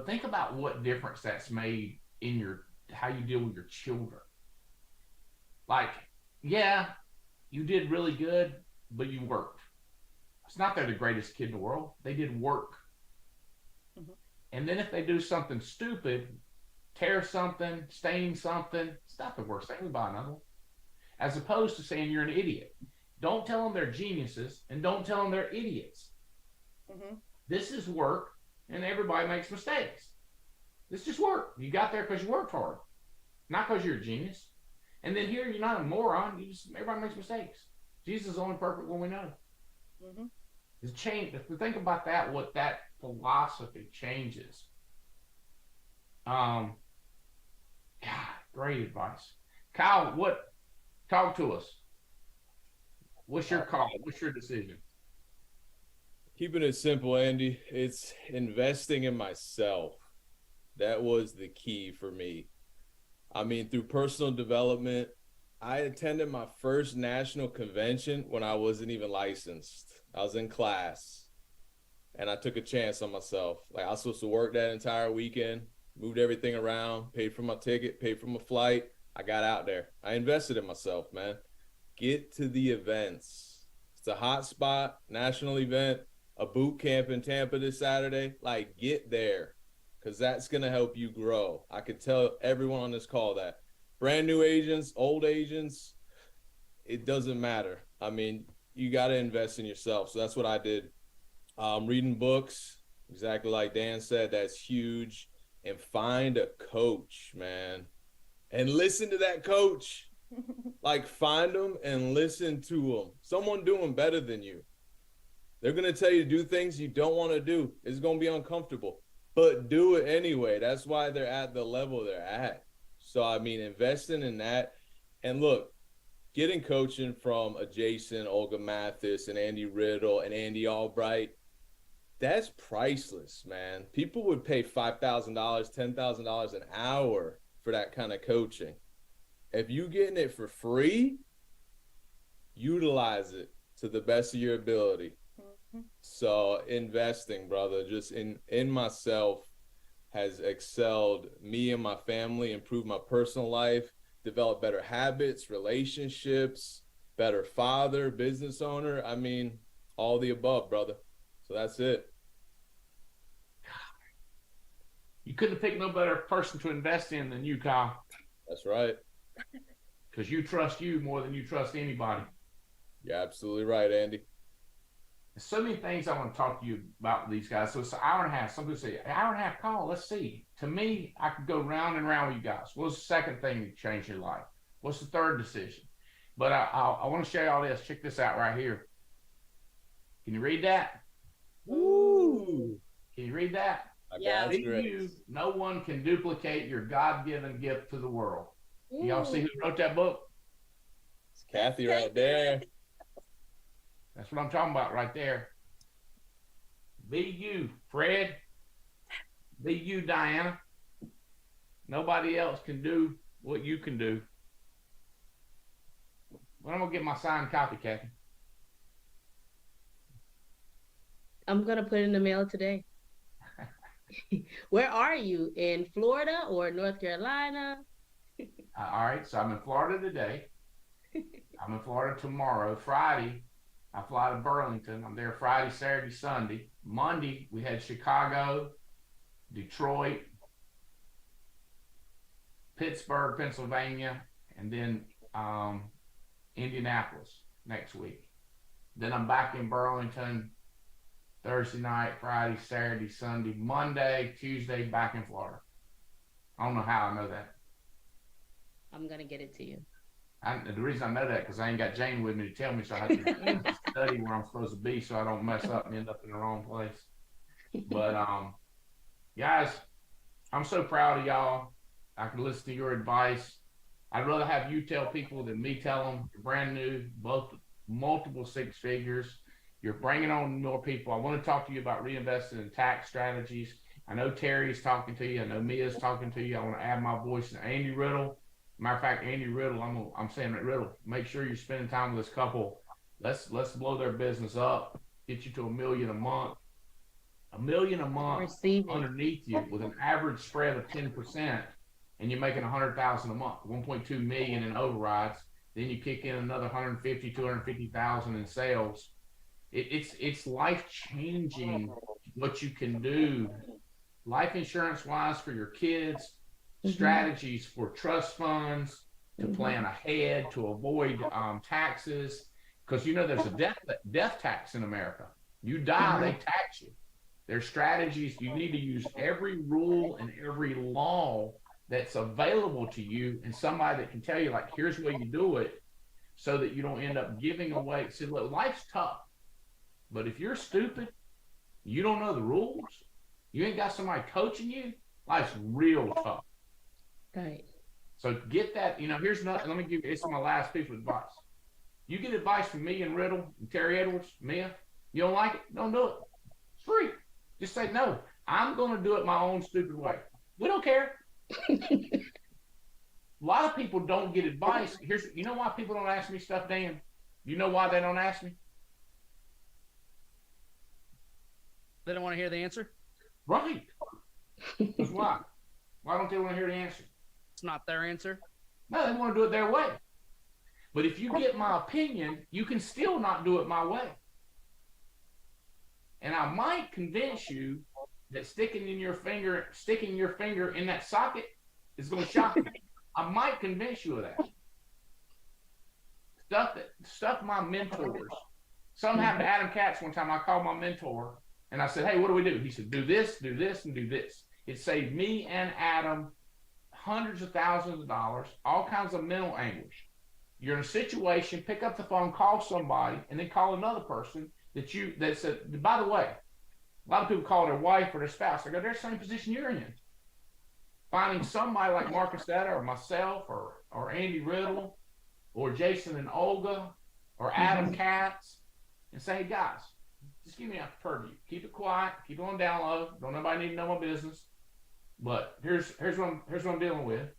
think about what difference that's made in how you deal with your children. Like, yeah, you did really good, but you worked. It's not they're the greatest kid in the world. They did work. Mm-hmm. And then if they do something stupid, tear something, stain something, it's not the worst thing. We buy another one. As opposed to saying you're an idiot. Don't tell them they're geniuses and don't tell them they're idiots. Mm-hmm. This is work, and everybody makes mistakes. This is work. You got there because you worked hard, not because you're a genius. And then here, you're not a moron. Everybody makes mistakes. Jesus is only perfect when we know. Mm-hmm. It's changed. If we think about that, what that philosophy changes. God, great advice. Kyle, talk to us. What's your call? What's your decision? Keeping it simple, Andy. It's investing in myself. That was the key for me. I mean, through personal development, I attended my first national convention when I wasn't even licensed. I was in class, and I took a chance on myself. Like, I was supposed to work that entire weekend, moved everything around, paid for my ticket, paid for my flight. I got out there. I invested in myself, man. Get to the events. It's a hot spot, national event, a boot camp in Tampa this Saturday. Like, get there, because that's going to help you grow. I could tell everyone on this call that. Brand new agents, old agents, it doesn't matter. I mean, you got to invest in yourself. So that's what I did. Reading books, exactly like Dan said, that's huge. And find a coach, man. And listen to that coach. Like, find them and listen to them. Someone doing better than you. They're going to tell you to do things you don't want to do. It's going to be uncomfortable. But do it anyway. That's why they're at the level they're at. So, I mean, investing in that. And look, getting coaching from a Jason, Olga Mathis, and Andy Riddle, and Andy Albright, That's priceless, man. People would pay $5,000, $10,000 an hour for that kind of coaching. If you getting it for free, utilize it to the best of your ability. So investing, brother, just in myself has excelled me and my family, improved my personal life, developed better habits, relationships, better father, business owner. I mean, all the above, brother. So that's it. You couldn't have picked no better person to invest in than you, Kyle. That's right. Because you trust you more than you trust anybody. You're absolutely right, Andy. There's so many things I want to talk to you about with these guys. So it's an hour and a half. Some people say, an hour and a half call, let's see. To me, I could go round and round with you guys. What's the second thing that changed your life? What's the third decision? But I want to show you all this. Check this out right here. Can you read that? Ooh. Can you read that? Yeah. You, no one can duplicate your God-given gift to the world. Y'all see who wrote that book? It's Kathy right there. That's what I'm talking about right there. Be you, Fred. Be you, Diana. Nobody else can do what you can do. When I'm going to get my signed copy, Kathy? I'm going to put it in the mail today. Where are you? In Florida or North Carolina? All right, so I'm in Florida today. I'm in Florida tomorrow. Friday, I fly to Burlington. I'm there Friday, Saturday, Sunday. Monday, we had Chicago, Detroit, Pittsburgh, Pennsylvania, and then Indianapolis next week. Then I'm back in Burlington Thursday night, Friday, Saturday, Sunday, Monday, Tuesday, back in Florida. I don't know how I know that. I'm going to get it to you. The reason I know that because I ain't got Jane with me to tell me, so I have to study where I'm supposed to be so I don't mess up and end up in the wrong place. But guys, I'm so proud of y'all. I can listen to your advice. I'd rather have you tell people than me tell them. You're brand new, both multiple six figures. You're bringing on more people. I want to talk to you about reinvesting in tax strategies. I know Terry's talking to you. I know Mia's talking to you. I want to add my voice to Andy Riddle. Matter of fact, Andy Riddle, I'm saying that Riddle, make sure you're spending time with this couple. Let's blow their business up, get you to $1 million a month. $1 million a month underneath you with an average spread of 10%, and you're making $100,000 a month, 1.2 million in overrides. Then you kick in another 150, 250,000 in sales. It's life changing what you can do, life insurance wise for your kids. Strategies for trust funds to plan ahead to avoid taxes, because you know there's a death tax in America. You die, they tax you. There's strategies. You need to use every rule and every law that's available to you, and somebody that can tell you, like, here's the way you do it, so that you don't end up giving away. See, look, life's tough, but if you're stupid, you don't know the rules, you ain't got somebody coaching you, life's real tough. Right. So get that, here's nothing. Let me give you, it's my last piece of advice. You get advice from me and Riddle and Terry Edwards, Mia, you don't like it, don't do it. It's free. Just say, no, I'm going to do it my own stupid way. We don't care. A lot of people don't get advice. You know why people don't ask me stuff, Dan? You know why they don't ask me? They don't want to hear the answer? Right. Because why? Why don't they want to hear the answer? It's not their answer. No, they want to do it their way. But if you get my opinion, you can still not do it my way. And I might convince you that sticking your finger in that socket is going to shock you. I might convince you of that. Stuff my mentors. Something happened to Adam Katz one time. I called my mentor and I said, hey, what do we do? He said, do this, and do this. It saved me and Adam hundreds of thousands of dollars, all kinds of mental anguish. You're in a situation, pick up the phone, call somebody, and then call another person that said, by the way, a lot of people call their wife or their spouse. They go, they're the same position you're in. Finding somebody like Marcus Etta or myself or Andy Riddle or Jason and Olga or Adam Katz and say, hey guys, just give me a purview. Keep it quiet. Keep it on down low. Don't nobody need to know my business. But here's what I'm dealing with.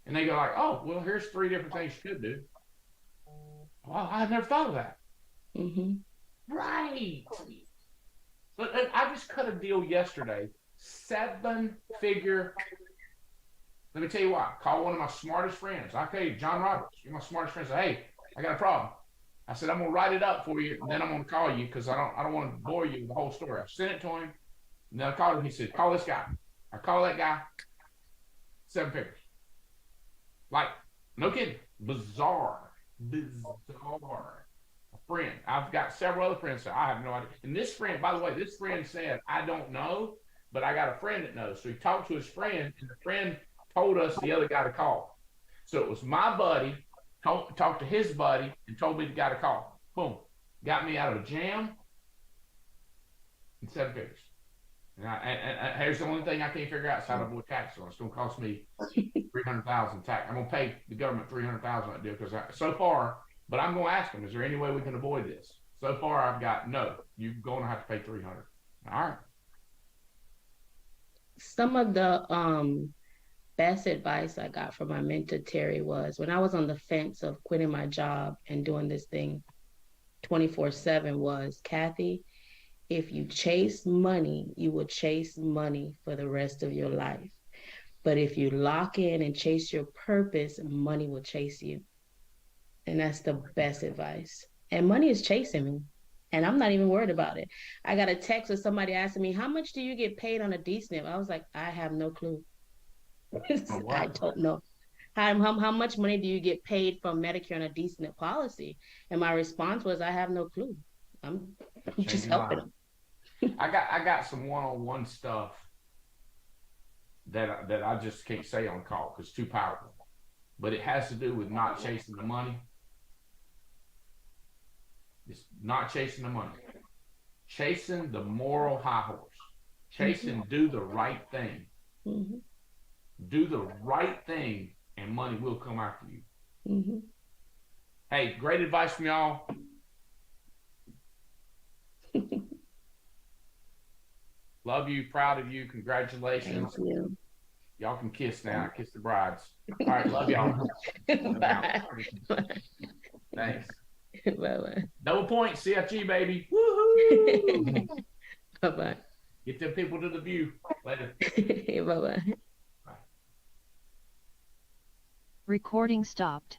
And they go like, oh, well, here's 3 different things you could do. Well, I never thought of that. Mm-hmm. Right. But I just cut a deal yesterday. 7-figure. Let me tell you what. Call one of my smartest friends. Okay, John Roberts. You're my smartest friend. Say, hey, I got a problem. I said, I'm gonna write it up for you, and then I'm gonna call you because I don't want to bore you with the whole story. I sent it to him, and then I called him. He said, call this guy. I call that guy. 7 figures. Like, no kidding. Bizarre. A friend. I've got several other friends that I have no idea. And this friend, by the way, this friend said, I don't know, but I got a friend that knows. So he talked to his friend, and the friend told us the other guy to call. So it was my buddy, talked to his buddy, and told me the guy to call. Boom. Got me out of a jam in 7 figures. And here's the only thing I can't figure out is how to avoid tax on. It's going to cost me $300,000 tax. I'm going to pay the government $300,000 on that deal because so far, but I'm going to ask them, is there any way we can avoid this? So far, I've got no. You're going to have to pay $300. All right. Some of the best advice I got from my mentor Terry was when I was on the fence of quitting my job and doing this thing 24/7 was, Kathy, if you chase money, you will chase money for the rest of your life. But if you lock in and chase your purpose, money will chase you. And that's the best advice. And money is chasing me. And I'm not even worried about it. I got a text with somebody asking me, how much do you get paid on a D-SNP? I was like, I have no clue. I don't know. How much money do you get paid from Medicare on a D-SNP policy? And my response was, I have no clue. I'm just helping them. I got some one-on-one stuff that I just can't say on call because it's too powerful. But it has to do with not chasing the money. It's not chasing the money. Chasing the moral high horse. Chasing do the right thing. Mm-hmm. Do the right thing and money will come after you. Mm-hmm. Hey, great advice from y'all. Love you, proud of you, congratulations. Thank you. Y'all can kiss now. Kiss the brides. All right, love y'all. Bye. Thanks. Bye-bye. Double point, CFG, baby. Woohoo! Bye-bye. Get them people to the view. Later. Bye-bye. Recording stopped.